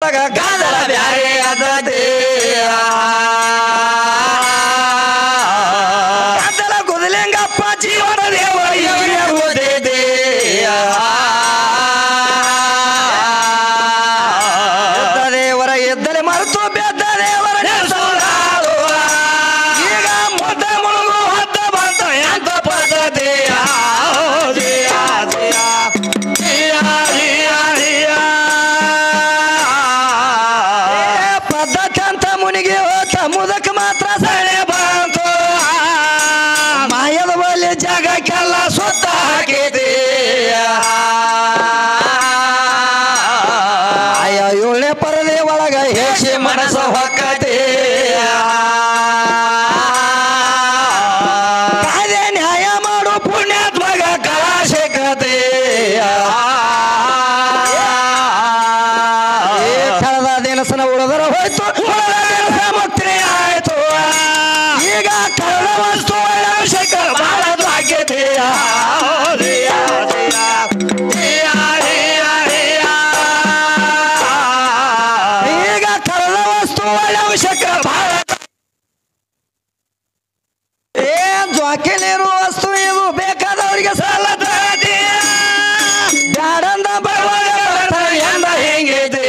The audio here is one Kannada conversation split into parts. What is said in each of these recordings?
ಒಳಗ ಗಾದಲ ಬ್ಯಾರೆ ಆದತೆ ಗಾದಲ ಗುದಲಿಂಗಪ್ಪ ಜೀವನ ದೇವರ ಓದಿದೆ ದೇವರ ಎದ್ದಲೆ ಮರೆತು ಬೆದ್ದ ದೇವರ ನೆನೆಸುವುದು ಈಗ ಮುದ್ದ ಮುಳುಗು ಹೊತ್ತ ಬಂತ ಎಂತ ಪದ್ಧತಿಯ ಪದ್ಧತಿ ಅಂತ ಮುನಿಗೆ ಹೋತ ಮುದಕ್ಕೆ ಮಾತ್ರ ಸೆಳೆ ಬಂತು ಮಾಯದ ಬಳಿ ಜಾಗಕ್ಕೆಲ್ಲ ಸುತ್ತ ಹಾಕಿದೆ ಆಯ ಏಳನೇ ಪರದೆ ಒಳಗ ಹೇಸಿ ಮನಸ್ಸ ಹೊಕ್ಕತೆ ಕಾಯ್ದೆ ನ್ಯಾಯ ಮಾಡು ಪುಣ್ಯಾತ್ಮಗ ಕಲಾಶಕತೆ ಕಳೆದ ದಿನಸನ ಉಳಿದರ ಹೋಯ್ತು ಮುಕ್ತಿ ಆಯ್ತು ಈಗ ಕಳೆದ ವಸ್ತು ಅವಶ್ಯಕ ಬಹಳ ಆಗಿದೆ ಈಗ ಕಳೆದ ವಸ್ತು ಅವಶ್ಯಕ ಬಹಳ ಜ್ವಾಕಿಲಿರುವ ವಸ್ತು ಇದು ಬೇಕಾದವರಿಗೆ ಸಾಲ ಬ್ಯಾಡಂದ ಬರುವಾಗ ಎಂದ ಹೆಂಗಿದೆ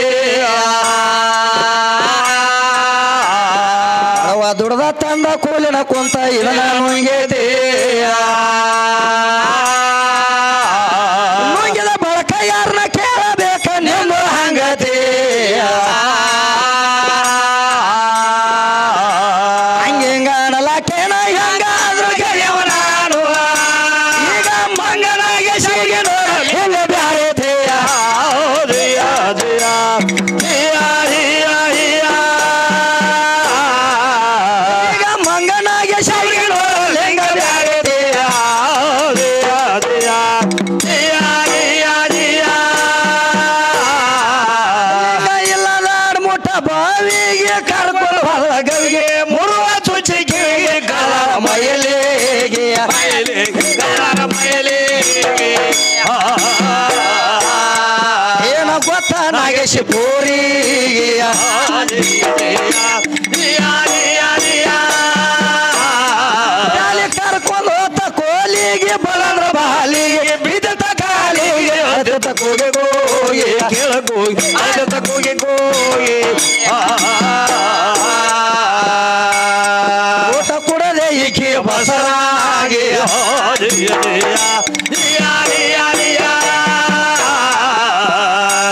ದುಡ್ದ ತಂದ ಕೂಲಿನ ಕುಂತ ಇದನ್ನ ನುಂಗಿದೆ ನುಂಗಿದ ಬಳಕ ಯಾರನ್ನ ಕೇಳಬೇಕ ನಿಂದು ಹಂಗತಿ ಹಂಗ ಅನ್ನಲಾಕೇನ ಹೆಂಗಾದ್ರು ಗೆಳೆಯವ ನಾನು ಈಗ ಮಂಗನಾಗೆ ಸಿಗಿ ಹೆಂಗ ಬ್ಯಾರೆ ಈಗ ಮಂಗನಾಗೆ ಸಿಗಿ ಹೆಂಗ ಬ್ಯಾರೆ ಇಲ್ಲದಾಡ ಮುಟ್ಟ ಬಾವಿಗೆ ಕರ್ಕೊಂಡು ಹೋದ ಗವಿಗೆ ಮುರುವ ಚುಚಿಗೆ ಕಲರ ಮೈಲಿಗೆ ಏನ ಗೊತ್ತ ನಾಗೇಶ ಪೂರಿಗೆ ಕರ್ಕೊಂಡು ಹೋತ ಕೋಲಿಗೆ ಬಲಂದ್ರ ಬಾಲಿಗೆ ಬಿದ್ದ ಕಾಲಿಗೆ ಅದ ಕೂಗೆ ಗೋಗಿ ಕೇಳಗೋಗಿ ಅದ ಕೂಗೆ ಗೋಗಿ ಊಟ ಕೊಡದೆ ಈಕೆ ಬಸರಾಗಿ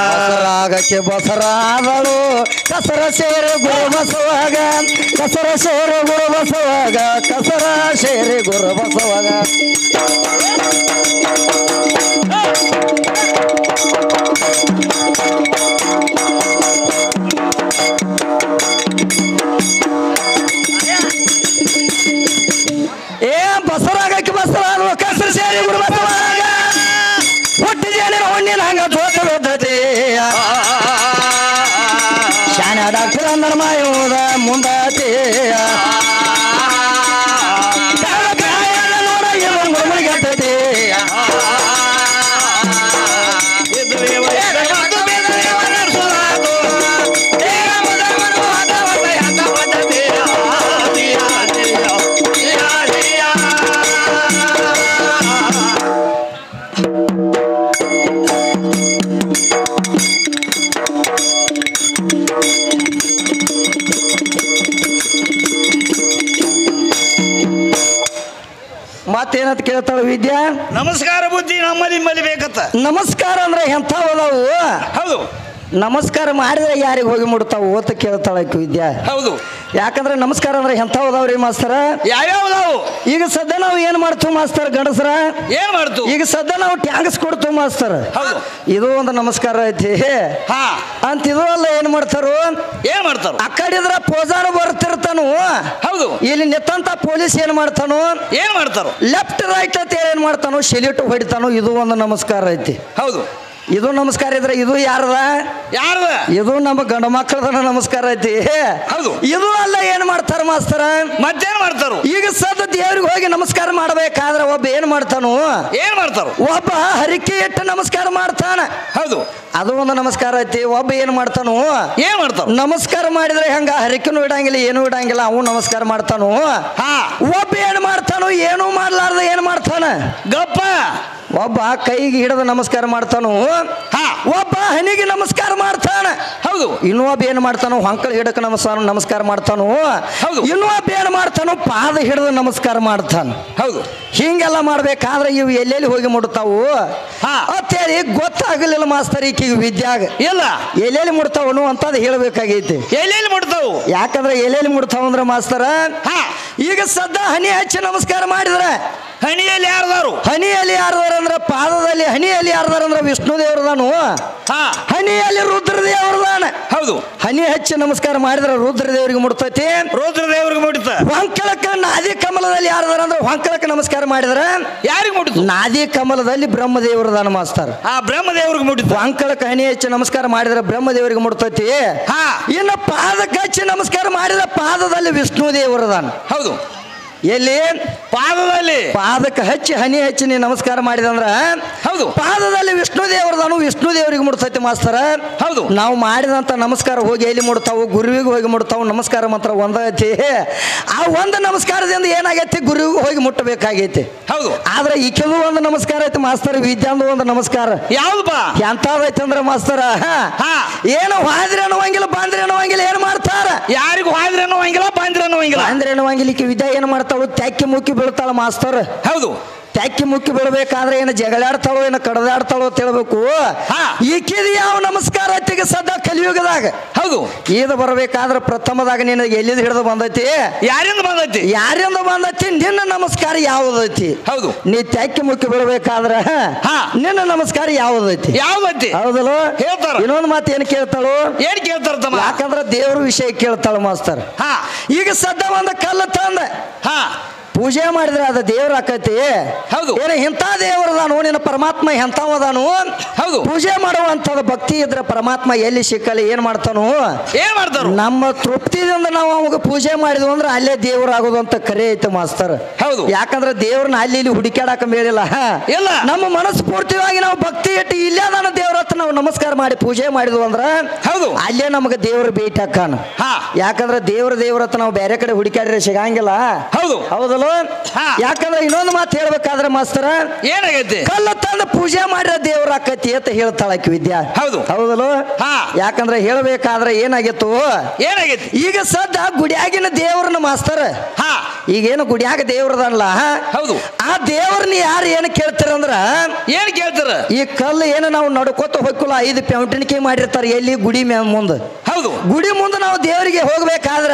ಬಸರಾಗಕ್ಕೆ ಬಸರಾದಳು ಕಸರ ಸೇರಿ ಗುರು ಬಸವಾಗ ಕಸರ ಸೇರಿ ಗುರು ಬಸವಾಗ ಕಸರ ಸೇರಿ ಗುರು ಬಸವಾಗ ಬಸರಾಗಕ್ಕೆ ಬಸರಾದ ಕಸರ ಸೇರಿ ಗುರು ಬಸವಾಗ ಹುಟ್ಟಿದೇನೆ ಹೊಣ್ಣಿನ ಹಂಗ ಜೋತ ಬಿದ್ದತಿ ಶಾನ ಡಾಕ್ಟರ್ ಅಂದರ ಮಾಯೋದ ಮುಂದತಿ ನೋಡ ಮುರುಮಳಿಗಟ್ಟತಿ ಮತ್ತೇನಂತ ಕೇಳ್ತಾಳ ವಿದ್ಯಾ ನಮಸ್ಕಾರ ಬುದ್ಧಿ ನಮ್ಮಲ್ಲಿ ನಿಮ್ಮಲ್ಲಿ ಬೇಕತ್ತ ನಮಸ್ಕಾರ ಅಂದ್ರೆ ಎಂಥವದಾವು ಹೌದು ನಮಸ್ಕಾರ ಮಾಡಿದ್ರೆ ಯಾರಿಗೆ ಹೋಗಿ ಮುಡ್ತಾವು ಅಂತ ಕೇಳ್ತಾಳ ವಿದ್ಯಾ ಹೌದು ಯಾಕಂದ್ರೆ ನಮಸ್ಕಾರ ಅಂದ್ರೆ ಎಂಥವದಾವ್ರಿ ಮಾಸ್ತರ ಯಾವ್ಯಾವ್ದಾವು ಈಗ ಸದ್ಯ ನಾವು ಏನ್ ಮಾಡ್ತೀವಿ ಮಾಸ್ತರ್ ಗಂಡಸರ ಏನ್ ಮಾಡ್ತು ಈಗ ಸದ್ಯ ನಾವು ಟ್ಯಾಂಕ್ಸ್ ಕೊಡ್ತೀವಿ ಮಾಸ್ತರ್ ಹೌದು ಇದು ಒಂದು ನಮಸ್ಕಾರ ಐತಿ ಹಾ ಅಂತ ಇದು ಅಲ್ಲ ಏನ್ ಮಾಡ್ತಾರು ಏನ್ ಮಾಡ್ತಾರು ಆ ಕಡಿದ್ರ ಪೋಜಾನು ಬರ್ತಿರ್ತಾನು ಹೌದು ಇಲ್ಲಿ ನಿತ್ತಂತ ಪೊಲೀಸ್ ಏನ್ ಮಾಡ್ತಾನು ಏನ್ ಮಾಡ್ತಾರು ಲೆಫ್ಟ್ ರೈಟ್ ಅಂತ ಏನ್ ಮಾಡ್ತಾನು ಸೆಲ್ಯೂಟ್ ಹೊಡಿತಾನು ಇದು ಒಂದು ನಮಸ್ಕಾರ ಐತಿ ಹೌದು ಇದು ನಮಸ್ಕಾರ ಇದ್ರೆ ಇದು ಯಾರದ? ಯಾರದ? ಇದು ನಮ್ಮ ಗಂಡು ಮಕ್ಕಳದ ನಮಸ್ಕಾರ ಐತಿ. ಹೌದು. ಇದು ಅಲ್ಲ ಏನ್ ಮಾಡ್ತಾರ ಮಾಸ್ತರ? ಮತ್ತೇನ್ ಮಾಡ್ತಾರು? ಈಗ ಸದ ದೇವ್ರಿಗೆ ಹೋಗಿ ನಮಸ್ಕಾರ ಮಾಡ್ಬೇಕಾದ್ರೆ ಒಬ್ಬ ಏನ್ ಮಾಡ್ತಾನು? ಏನ್ ಮಾಡ್ತಾರು? ಒಬ್ಬ ಹರಿಕೆ ಇಟ್ಟು ನಮಸ್ಕಾರ ಮಾಡ್ತಾನ. ಹೌದು. ಅದು ಒಂದು ನಮಸ್ಕಾರ ಐತಿ. ಒಬ್ಬ ಏನ್ ಮಾಡ್ತಾನು? ಏನ್ ಮಾಡ್ತಾವ? ನಮಸ್ಕಾರ ಮಾಡಿದ್ರೆ ಹೆಂಗ ಹರಿಕೆನೂ ಇಡಂಗಿಲ್ಲ, ಏನು ಇಡಂಗಿಲ್ಲ, ಅವನು ನಮಸ್ಕಾರ ಮಾಡ್ತಾನು. ಹಾ. ಒಬ್ಬ ಏನ್ ಮಾಡ್ತಾನು? ಏನೂ ಮಾಡ್ಲಾರ್ದ ಏನ್ ಮಾಡ್ತಾನ? ಗಪ್ಪ. ಒಬ್ಬ ಕೈಗೆ ಹಿಡಿದು ನಮಸ್ಕಾರ ಮಾಡ್ತಾನು. ಹಾ. ಒಬ್ಬ ಹನಿಗೆ ನಮಸ್ಕಾರ ಮಾಡ್ತಾನ. ಹೌದು. ಇನ್ನೊಬ್ಬ ಏನ್ ಮಾಡ್ತಾನು? ಹೊಂಕಳ ಹಿಡಕ ನಮಸ್ಕಾರ ಮಾಡ್ತಾನು. ಹೌದು. ಇನ್ನೊಬ್ಬ ಏನ್ ಮಾಡ್ತಾನು? ಪಾದ ಹಿಡಿದು ನಮಸ್ಕಾರ ಮಾಡ್ತಾನ. ಹೌದು. ಹಿಂಗೆಲ್ಲ ಮಾಡ್ಬೇಕಾದ್ರೆ ಇವು ಎಲ್ಲೆಲ್ಲಿ ಹೋಗಿ ಮುಡ್ತಾವು ಹಾ. ಅಂತೇಳಿ ಗೊತ್ತಾಗಲಿಲ್ಲ ಮಾಸ್ತರ್ ಈಕಿಗೆ ವಿದ್ಯಾಗ. ಇಲ್ಲ ಎಲ್ಲೆಲ್ಲಿ ಮುಡ್ತಾವನು ಅಂತದ್ ಹೇಳ್ಬೇಕಾಗೈತಿ. ಎಲ್ಲೆಲ್ಲಿ ಮುಡ್ತಾವು? ಯಾಕಂದ್ರೆ ಎಲ್ಲೆಲ್ಲಿ ಮುಡ್ತಾವ ಅಂದ್ರ ಮಾಸ್ತರ, ಹಾ. ಈಗ ಸದ್ದ ಹನಿ ಹಚ್ಚಿ ನಮಸ್ಕಾರ ಮಾಡಿದ್ರೆ ಹಣಿಯಲ್ಲಿ ಯಾರ್ದಾರು? ಹನಿಯಲ್ಲಿ ಯಾರ್ದಾರ ಅಂದ್ರ ಪಾದದಲ್ಲಿ, ಹನಿಯಲ್ಲಿ ಯಾರ್ದಾರ ಅಂದ್ರ ವಿಷ್ಣು ದೇವ್ರದಾನು. ಹಾ. ಹನಿಯಲ್ಲಿ ರುದ್ರ ದೇವ್ರದಾನ. ಹೌದು. ಹನಿ ಹಚ್ಚಿ ನಮಸ್ಕಾರ ಮಾಡಿದ್ರೆ ರುದ್ರ ದೇವರಿಗೆ ಮುಡ್ತೈತಿ. ರುದ್ರ ದೇವ್ರಿಗೆ ಮುಡಿತ. ಹೊಂಕಳಕ್ಕ ನಾದಿ ಕಮಲದಲ್ಲಿ ಯಾರ್ದಾರ ಅಂದ್ರೆ ಹೊಂಕಳಕ್ಕ ನಮಸ್ಕಾರ ಮಾಡಿದ್ರೆ ಯಾರಿಗೆ ಮುಡಿತು? ನಾದಿ ಕಮಲದಲ್ಲಿ ಬ್ರಹ್ಮ ದೇವ್ರದಾನ ಮಾಸ್ತರ್. ಆ ಬ್ರಹ್ಮ ದೇವ್ರಿಗೆ ಮುಡಿತ. ಹೊಂಕಳಕ್ಕ ಹನಿ ಹಚ್ಚಿ ನಮಸ್ಕಾರ ಮಾಡಿದ್ರೆ ಬ್ರಹ್ಮ ದೇವರಿಗೆ ಮುಡ್ತೈತಿ. ಹಾ. ಇನ್ನು ಪಾದಕ್ಕೆ ಹಚ್ಚಿ ನಮಸ್ಕಾರ ಮಾಡಿದ್ರೆ ಪಾದದಲ್ಲಿ ವಿಷ್ಣು ದೇವರದಾನ. ಹೌದು. ಎಲ್ಲಿ? ಪಾದದಲ್ಲಿ. ಪಾದಕ್ಕೆ ಹಚ್ಚಿ ಹನಿ ಹಚ್ಚಿ ನೀ ನಮಸ್ಕಾರ ಮಾಡಿದಂದ್ರ ಹೌದು. ಪಾದದಲ್ಲಿ ವಿಷ್ಣು ದೇವರದಾನು. ವಿಷ್ಣು ದೇವರಿಗೆ ಮುಡ್ತೈತಿ ಮಾಸ್ತರ. ಹೌದು. ನಾವು ಮಾಡಿದಂತ ನಮಸ್ಕಾರ ಹೋಗಿ ಎಲ್ಲಿ ಮುಡ್ತಾವು? ಗುರುವಿಗೆ ಹೋಗಿ ಮುಡ್ತಾವು. ನಮಸ್ಕಾರ ಮಾತ್ರ ಒಂದೈತಿ. ಆ ಒಂದು ನಮಸ್ಕಾರದಿಂದ ಏನಾಗೈತಿ? ಗುರುವಿಗೆ ಹೋಗಿ ಮುಟ್ಟಬೇಕಾಗೈತಿ. ಹೌದು. ಆದ್ರೆ ಈಕೆದು ಒಂದು ನಮಸ್ಕಾರ ಐತಿ ಮಾಸ್ತರ್. ವಿದ್ಯಾಂದು ಒಂದು ನಮಸ್ಕಾರ. ಯಾವ್ದಪ್ಪ? ಎಂತದೈತಿ ಅಂದ್ರ ಮಾಸ್ತರ, ಹಾ. ಏನು ಹಾದ್ರಿ ಅನ್ನುವಂಗಿಲ್ಲ, ಬಾಂದ್ರಿ ಅನ್ನುವಂಗಿಲ್ಲ. ಏನ್ ಮಾಡ್ತಾರ? ಯಾರಿಗೂ ಹಾಯ್ದ್ರೆ ಅನ್ನೋಂಗಿಲ್ಲ, ಬಾಂದ್ರೆ ಅನ್ನೋಂಗಿಲ್ಲ. ಬಾಂದ್ರಿ ಅನ್ನುವಂಗಿಲ್ಲ. ಈಕೆ ವಿದ್ಯಾ ಏನ್ ಮಾಡ್ತಾಳು? ತ್ಯಾಕಿ ಮುಕ್ಕಿ ಬೀಳ್ತಾಳ ಮಾಸ್ತರ್. ಹೌದು. ತ್ಯಾಕಿ ಮುಕ್ಕಿ ಬೀಳ್ಬೇಕಾದ್ರೆ ಏನು ಜಗಳಾಡ್ತಾಳೋ ಏನು ಕಡದಾಡ್ತಾಳೋ ಅಂತ ಹೇಳ್ಬೇಕು. ಹಾ. ಈಕಿದ ಯಾವ ನಮಸ್ಕಾರ ಐತಿಗೆ ಸದಾ ಕಲಿಯುಗದಾಗ? ಹೌದು. ಈದ ಬರ್ಬೇಕಾದ್ರೆ ಪ್ರಥಮದಾಗ ನಿನಗೆ ಎಲ್ಲಿಂದ ಹಿಡಿದು ಬಂದೈತಿ? ಯಾರಿಂದ ಬಂದೈತಿ? ಯಾರಿಂದ ಬಂದೈತಿ? ನಿನ್ನ ನಮಸ್ಕಾರ ಯಾವುದೈತಿ? ಹೌದು. ನೀ ತ್ಯಾಕಿ ಮುಕ್ಕಿ ಬೀಳ್ಬೇಕಾದ್ರೆ ಹಾ. ನಿನ್ನ ನಮಸ್ಕಾರ ಯಾವುದೈತಿ? ಯಾವ್ದೈತಿ? ಹೌದಲ್ಲ? ಹೇಳ್ತಾರ. ಇನ್ನೊಂದು ಮಾತು ಏನು ಕೇಳ್ತಾಳು? ಏನ್ ಕೇಳ್ತಾರ ತಮ್ಮ? ಯಾಕಂದ್ರೆ ದೇವ್ರ ವಿಷಯ ಕೇಳ್ತಾಳ ಮಾಸ್ತರ್. ಹಾ. ಈಗ ಸದ್ದ ಒಂದು ಕಲ್ಲು ತಂದ ಹಾ. ಪೂಜೆ ಮಾಡಿದ್ರೆ ಅದು ದೇವ್ರ ಆಕೈತಿ. ಹೌದು. ಏನು ಇಂಥ ದೇವರದಾನು? ನಿನ್ನ ಪರಮಾತ್ಮ ಎಂಥವದಾನು? ಹೌದು. ಪೂಜೆ ಮಾಡುವಂಥದ್ದು ಭಕ್ತಿ ಇದ್ರೆ ಪರಮಾತ್ಮ ಎಲ್ಲಿ ಸಿಕ್ಕಲ್ಲಿ ಏನ್ ಮಾಡ್ತಾನು? ಏನ್ ಮಾಡ್ತಾರು? ನಮ್ಮ ತೃಪ್ತಿದಿಂದ ನಾವು ಅವಾಗ ಪೂಜೆ ಮಾಡಿದ್ವು ಅಂದ್ರೆ ಅಲ್ಲೇ ದೇವ್ರ ಆಗೋದು ಅಂತ ಕರೆ ಐತೆ ಮಾಸ್ತರ್. ಹೌದು. ಯಾಕಂದ್ರೆ ದೇವ್ರನ್ನ ಅಲ್ಲಿ ಇಲ್ಲಿ ಹುಡುಕ್ಯಾಡಕ ಮೇಲಿಲ್ಲ. ಇಲ್ಲ. ನಮ್ಮ ಮನಸ್ಸು ಪೂರ್ತಿಯಾಗಿ ನಾವು ಭಕ್ತಿ ಇಟ್ಟು ಇಲ್ಲೇ ನಾನು ದೇವ್ರ ಹತ್ರ ನಾವು ನಮಸ್ಕಾರ ಮಾಡಿ ಪೂಜೆ ಮಾಡಿದ್ವು ಅಂದ್ರ ಹೌದು ಅಲ್ಲೇ ನಮಗೆ ದೇವ್ರ ಭೇಟಿ ಹಾಕಾನ. ಹಾ. ಯಾಕಂದ್ರೆ ದೇವ್ರ ಹತ್ರ ನಾವು ಬೇರೆ ಕಡೆ ಹುಡುಕ್ಯಾಡ್ರೆ ಸಿಗಂಗಿಲ್ಲ. ಹೌದು. ಹೌದಲ್ಲ? ಹಾ. ಯಾಕಂದ್ರೆ ಇನ್ನೊಂದು ಮಾತು ಹೇಳ್ಬೇಕಾದ್ರೆ ಮಾಸ್ತರ, ಏನಾಗೈತಿ? ಕಲ್ಲು ತಂದು ಪೂಜೆ ಮಾಡಿದ್ರೆ ದೇವ್ರ ಆಕೈತಿ ಅಂತ ಹೇಳ್ತಾಳ ಆಕಿ ವಿದ್ಯಾ. ಹೌದು. ಹೌದಲ್ಲ? ಹಾ. ಯಾಕಂದ್ರೆ ಹೇಳ್ಬೇಕಾದ್ರೆ ಏನಾಗಿತ್ತು? ಏನಾಗೈತಿ? ಈಗ ಸದ್ದ ಗುಡಿಯಾಗಿನ ದೇವ್ರನ್ನ ಮಾಸ್ತರ. ಹಾ. ಈಗೇನು ಗುಡಿಯಾಗ ದೇವ್ರದಲ್ಲ. ಹೌದು. ಆ ದೇವ್ರನ್ನ ಯಾರು ಏನು ಕೇಳ್ತಾರಂದ್ರ ಏನ್ ಕೇಳ್ತಾರ? ಈ ಕಲ್ಲು ಏನು ನಾವು ನಡ್ಕೋತ ಹೋಗ್ಕಲ್ಲ 5 ಪೆಂಟಿನಿಕೆ ಮಾಡಿರ್ತಾರೆ ಎಲ್ಲಿ? ಗುಡಿ ಮುಂದೆ. ಹೌದು. ಗುಡಿ ಮುಂದೆ ನಾವು ದೇವರಿಗೆ ಹೋಗ್ಬೇಕಾದ್ರ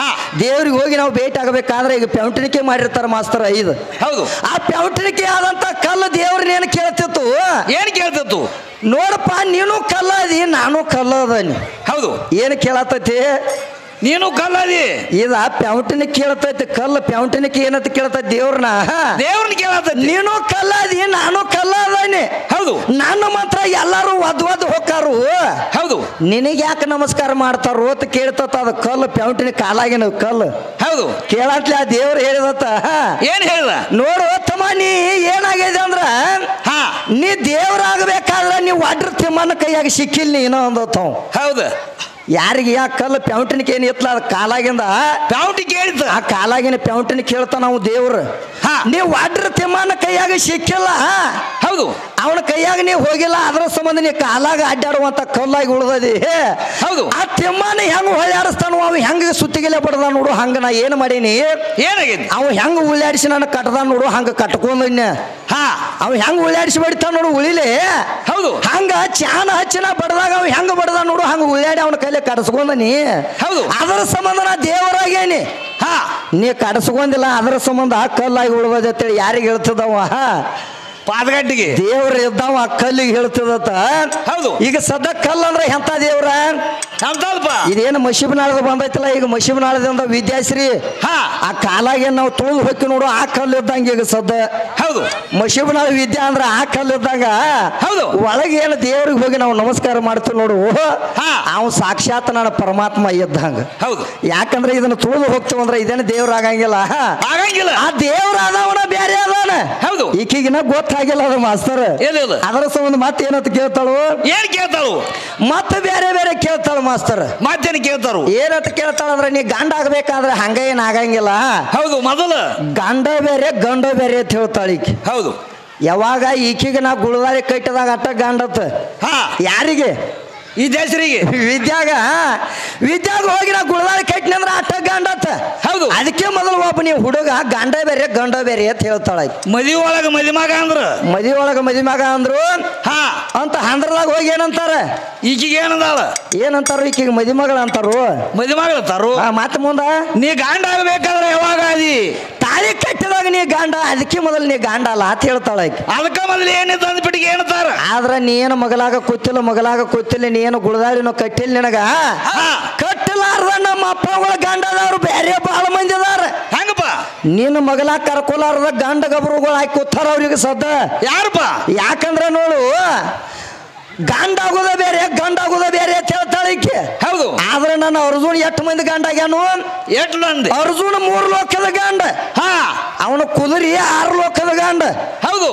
ಹಾ. ದೇವ್ರಿಗೆ ಹೋಗಿ ನಾವು ಭೇಟಿ ಆಗಬೇಕಾದ್ರೆ ಈಗ ಪೆಂಟಿನಿಕೆ ಮಾಡಿರ್ತಾರ ಮಾಸ್ತರ 5. ಹೌದು. ಆ ಪೆಂಟಿನಿಕೆ ಆದಂತ ಕಲ್ಲು ದೇವ್ರನ್ನ ಏನು ಕೇಳ್ತಿತ್ತು? ಏನ್ ಕೇಳ್ತಿತ್ತು? ನೋಡಪ್ಪ, ನೀನು ಕಲ್ಲ ಅದಿ, ನಾನು ಕಲ್ಲ ಅದನಿ. ಹೌದು. ಏನು ಕೇಳತೈತಿ? ನೀನು ಕಲ್ಲದಿ. ಇದ ಪ್ಯಾಂಟಿನ ಕೇಳ್ತೈತಿ. ಕಲ್ಲು ಪ್ಯಾಂಟಿನಕ್ಕೆ ಏನಂತ ಕೇಳ್ತೈತಿ? ದೇವ್ರನ್ನ. ದೇವ್ರನ್ನ ಕೇಳತೈತಿ. ನೀನು ಕಲ್ಲದಿ, ನಾನು ಕಲ್ಲ ಅದಾನೆ. ಹೌದು. ನಾನು ಮಾತ್ರ ಎಲ್ಲಾರು ಒದ್ ಹೋಗ್ತಾರು. ಹೌದು. ನಿನಗೆ ಯಾಕೆ ನಮಸ್ಕಾರ ಮಾಡ್ತಾರು ಅಂತ ಕೇಳ್ತತ. ಅದು ಕಲ್ಲು ಪ್ಯಾಂಟಿನ ಕಾಲಾಗಿನ ಕಲ್ಲು. ಹೌದು. ಕೇಳತ್ಲೆ ಆ ದೇವ್ರು ಹೇಳಿದತ್ತ. ಏನ್ ಹೇಳ್ದ? ನೋಡು ತಮ್ಮ, ನೀ ಏನಾಗಿದೆ ಅಂದ್ರ ಹಾ. ನೀ ದೇವ್ರಾಗಬೇಕಾದ್ರ ನೀವು ಒಡ್ರ ತಿಮ್ಮನ ಕೈಯಾಗ ಸಿಕ್ಕಿಲ್ಲ ನೀನೋ ಅಂದತ್ತ. ಹೌದು. ಯಾರಿಗೆ ಯಾ ಕಲ್ಲು ಪ್ಯಾಂಟಿನಿಕೆ ಏನು ಇತ್ತಲ್ಲ ಅದು ಕಾಲಾಗಿಂದ ಪ್ಯಾಂಟಿ ಕೇಳಿತ. ಆ ಕಾಲಾಗಿನ ಪ್ಯಾಂಟಿನ ಕೇಳ್ತಾ ನಾವು ದೇವ್ರು. ನೀವು ಒಡ್ರ ತಿಮ್ಮನ ಕೈಯಾಗ ಸಿಕ್ಕಿಲ್ಲ. ಹೌದು. ಅವನ ಕೈಯಾಗ ನೀವು ಹೋಗಿಲ್ಲ, ಅದರ ಸಂಬಂಧ ನೀ ಕಾಲಾಗ ಅಡ್ಡಾಡುವಂತ ಕಲ್ಲಾಗಿ ಉಳ್ದದಿ. ಹೌದು. ಆ ತಿಮ್ಮನ ಹೆಂಗ ಹೊಳ್ಯಾಡಿಸ್ತಾನು, ಅವ ಹೆಂಗ ಸುತ್ತಿಗೆಲೆ ಬಡದ ನೋಡು. ಹಂಗ ನಾ ಏನು ಮಾಡೀನಿ? ಏನಾಗೈತಿ? ಅವ ಹೆಂಗ ಉಳ್ಳಾಡಿಸಿ ನನ್ನ ಕಟ್ಟದ ನೋಡು, ಹಂಗ ಕಟ್ಕೊಂಡ. ಹಾ. ಅವ ಹೆಂಗ ಉಳ್ಳಾಡಿಸಿ ಬಡಿತಾನ ನೋಡು ಉಳಿಲೆ. ಹೌದು. ಹಂಗ ಚಾನ ಹಚ್ಚಿನ ಬಡದಾಗ ಅವ ಹೆಂಗ ಬಡದ ನೋಡು, ಹಂಗ ಉಳ್ಳಾಡಿ ಅವನ ಕೈಲಿ ಕಡಸ್ಕೊಂಡನಿ. ಹೌದು. ಅದರ ಸಂಬಂಧ ನಾ ದೇವರಾಗೇನಿ. ಹಾ. ನೀ ಕಡಸ್ಕೊಂಡಿಲ್ಲ, ಅದರ ಸಂಬಂಧ ಆ ಕಲ್ಲಾಗಿ ಉಳ್ದದ ಅಂತೇಳಿ ಯಾರಿಗೆ ಹೇಳ್ತದವ? ಪಾದಗಟ್ಟಿಗೆ ದೇವ್ರ ಇದ್ದಾವ ಆ ಕಲ್ಲಿಗೆ ಹೇಳ್ತದತ್ತ. ಹೌದು. ಈಗ ಸದ್ದ ಕಲ್ಲು ಅಂದ್ರೆ ಎಂತ ದೇವ್ರ? ಅಂತಲ್ಪ ಇದೇನು ಮಶಿಬನಾಳದ ಬಂದೈತಲ್ಲ ಈಗ ಮಶಿಬನಾಳದಿಂದ ವಿದ್ಯಾಶ್ರೀ ಹಾ ಆ ಕಾಲಾಗ ನಾವು ತುಳಿದು ಹೋಗಿ ನೋಡು ಆ ಕಲ್ಲು ಇದ್ದಂಗ ಈಗ ಸದ್ದ ಹೌದು ಮಶಿಬನಾಳ ವಿದ್ಯಾ ಅಂದ್ರ ಆ ಕಲ್ಲು ಇದ್ದಂಗ ಹೌದು ಒಳಗೆ ಏನು ದೇವ್ರಿಗೆ ಹೋಗಿ ನಾವು ನಮಸ್ಕಾರ ಮಾಡ್ತೀವಿ ನೋಡು ಹಾ ಅವ್ ಸಾಕ್ಷಾತ್ ನಾನು ಪರಮಾತ್ಮ ಇದ್ದಂಗ ಹೌದು ಯಾಕಂದ್ರೆ ಇದನ್ನ ತುಳಿದು ಹೋಗ್ತೀವಿ ಅಂದ್ರೆ ಇದೇನು ದೇವ್ರ ಆಗಂಗಿಲ್ಲ ಆಗಂಗಿಲ್ಲ ಆ ದೇವ್ರ ಆದವನ ಬೇರೆ ಅದಾನ ಹೌದು ಈಕಿಗಿನ ಗೊತ್ತಾಗಿಲ್ಲ ಅದು ಮಾಸ್ತರ್ ಇಲ್ಲ ಅದರ ಸಂಬಂಧ ಮತ್ತೆ ಏನಂತ ಕೇಳ್ತಾಳು ಏನ್ ಕೇಳ್ತಾಳು ಮತ್ತೆ ಬೇರೆ ಬೇರೆ ಕೇಳ್ತಾಳ ಮಾಸ್ತರ್ ಮತ್ತೇನು ಕೇಳ್ತಾರು ಏನಂತ ಕೇಳ್ತಾಳ ಅಂದ್ರೆ ನೀ ಗಂಡ ಆಗ್ಬೇಕಾದ್ರೆ ಹಂಗ ಏನ್ ಆಗಂಗಿಲ್ಲ ಹೌದು ಮೊದಲು ಗಂಡ ಬೇರೆ ಗಂಡ ಬೇರೆ ಅಂತ ಹೇಳ್ತಾಳ ಈಕಿ ಹೌದು ಯಾವಾಗ ಈಕಿಗೆ ನಾ ಗುಳದಾರಿ ಕಟ್ಟಿದಾಗ ಅಟ್ಟ ಗಂಡತ್ತ ಹಾ ಯಾರಿಗೆ ಈ ದೇಶರಿಗೆ ವಿದ್ಯಾಗ ಹೋಗಿ ನಾ ಗುಳದಾರಿ ಕಟ್ಟಿನ ಅಂದ್ರೆ ಅಟ್ಟ ಗಂಡತ್ತ ಹೌದು ಅದಕ್ಕೆ ಮೊದಲು ಒಬ್ಬ ನೀವು ಹುಡುಗ ಗಂಡ ಬೇರೆ ಗಂಡ ಬೇರೆ ಅಂತ ಹೇಳ್ತಾಳ ಮದಿ ಒಳಗ ಮದಿ ಮಗ ಅಂದ್ರ ಮದಿ ಮಗ ಅಂದ್ರು ಹಾ ಅಂತ ಹಂದ್ರದಾಗ ಹೋಗಿ ಏನಂತಾರ ಈಕಿಗೆ ಏನಂದಾಳ ಏನಂತಾರ ಈಕಿಗೆ ಮದಿ ಮಗಳ ಅಂತಾರು ಮದಿ ಮಗಳ ತಾರು ಮತ್ತೆ ಮುಂದ ನೀ ಗಂಡ ಆಗ್ಬೇಕಾದ್ರೆ ಯಾವಾಗ ಅದಿ ತಾಳಿ ಕಟ್ಟಿದಾಗ ನೀ ಗಂಡ ಅದಕ್ಕೆ ಮೊದಲು ನೀ ಗಂಡ ಅಲ್ಲ ಅಂತ ಹೇಳ್ತಾಳ ಅದಕ್ಕ ಮೊದಲು ಏನಿತ್ತು ಅಂದ್ಬಿಟ್ಟಿಗೆ ಏನಂತಾರ ಆದ್ರ ನೀ ಏನು ಮಗಲಾಗ ಕೂತಿಲ್ಲ ನೀ ಏನು ಗುಳದಾರಿನೂ ಕಟ್ಟಿಲ್ಲ ನಿನಗ ಕಟ್ಟಲಾರ್ದ ನಮ್ಮ ಅಪ್ಪಗಳ ಗಂಡದವ್ರು ಬೇರೆ ಬಹಳ ಮಂದಿ ಅದಾರ ಹೆಂಗಪ್ಪ ನಿನ್ನ ಮಗಲಾಗ ಕರ್ಕೊಲಾರ್ದ ಗಂಡ ಗಬ್ರುಗಳು ಹಾಕಿ ಕೂತಾರ ಅವ್ರಿಗೆ ಸದ್ದ ಯಾರಪ್ಪ ಯಾಕಂದ್ರೆ ನೋಡು ಗಂಡ ಆಗೋದ ಬೇರೆ ಗಂಡ ಆಗೋದ ಬೇರೆ ಅಂತ ಹೇಳ್ತಾಳ ಈಕೆ ಹೌದು ಆದ್ರೆ ನನ್ನ ಅರ್ಜುನ್ ಎಷ್ಟು ಮಂದಿ ಗಂಡ ಆಗ್ಯಾನು ಎಷ್ಟು ಮಂದಿ ಅರ್ಜುನ್ 3 ಲೋಕದ ಗಂಡ ಹಾ ಅವನು ಕುದುರಿ 6 ಲೋಕದ ಗಂಡ ಹೌದು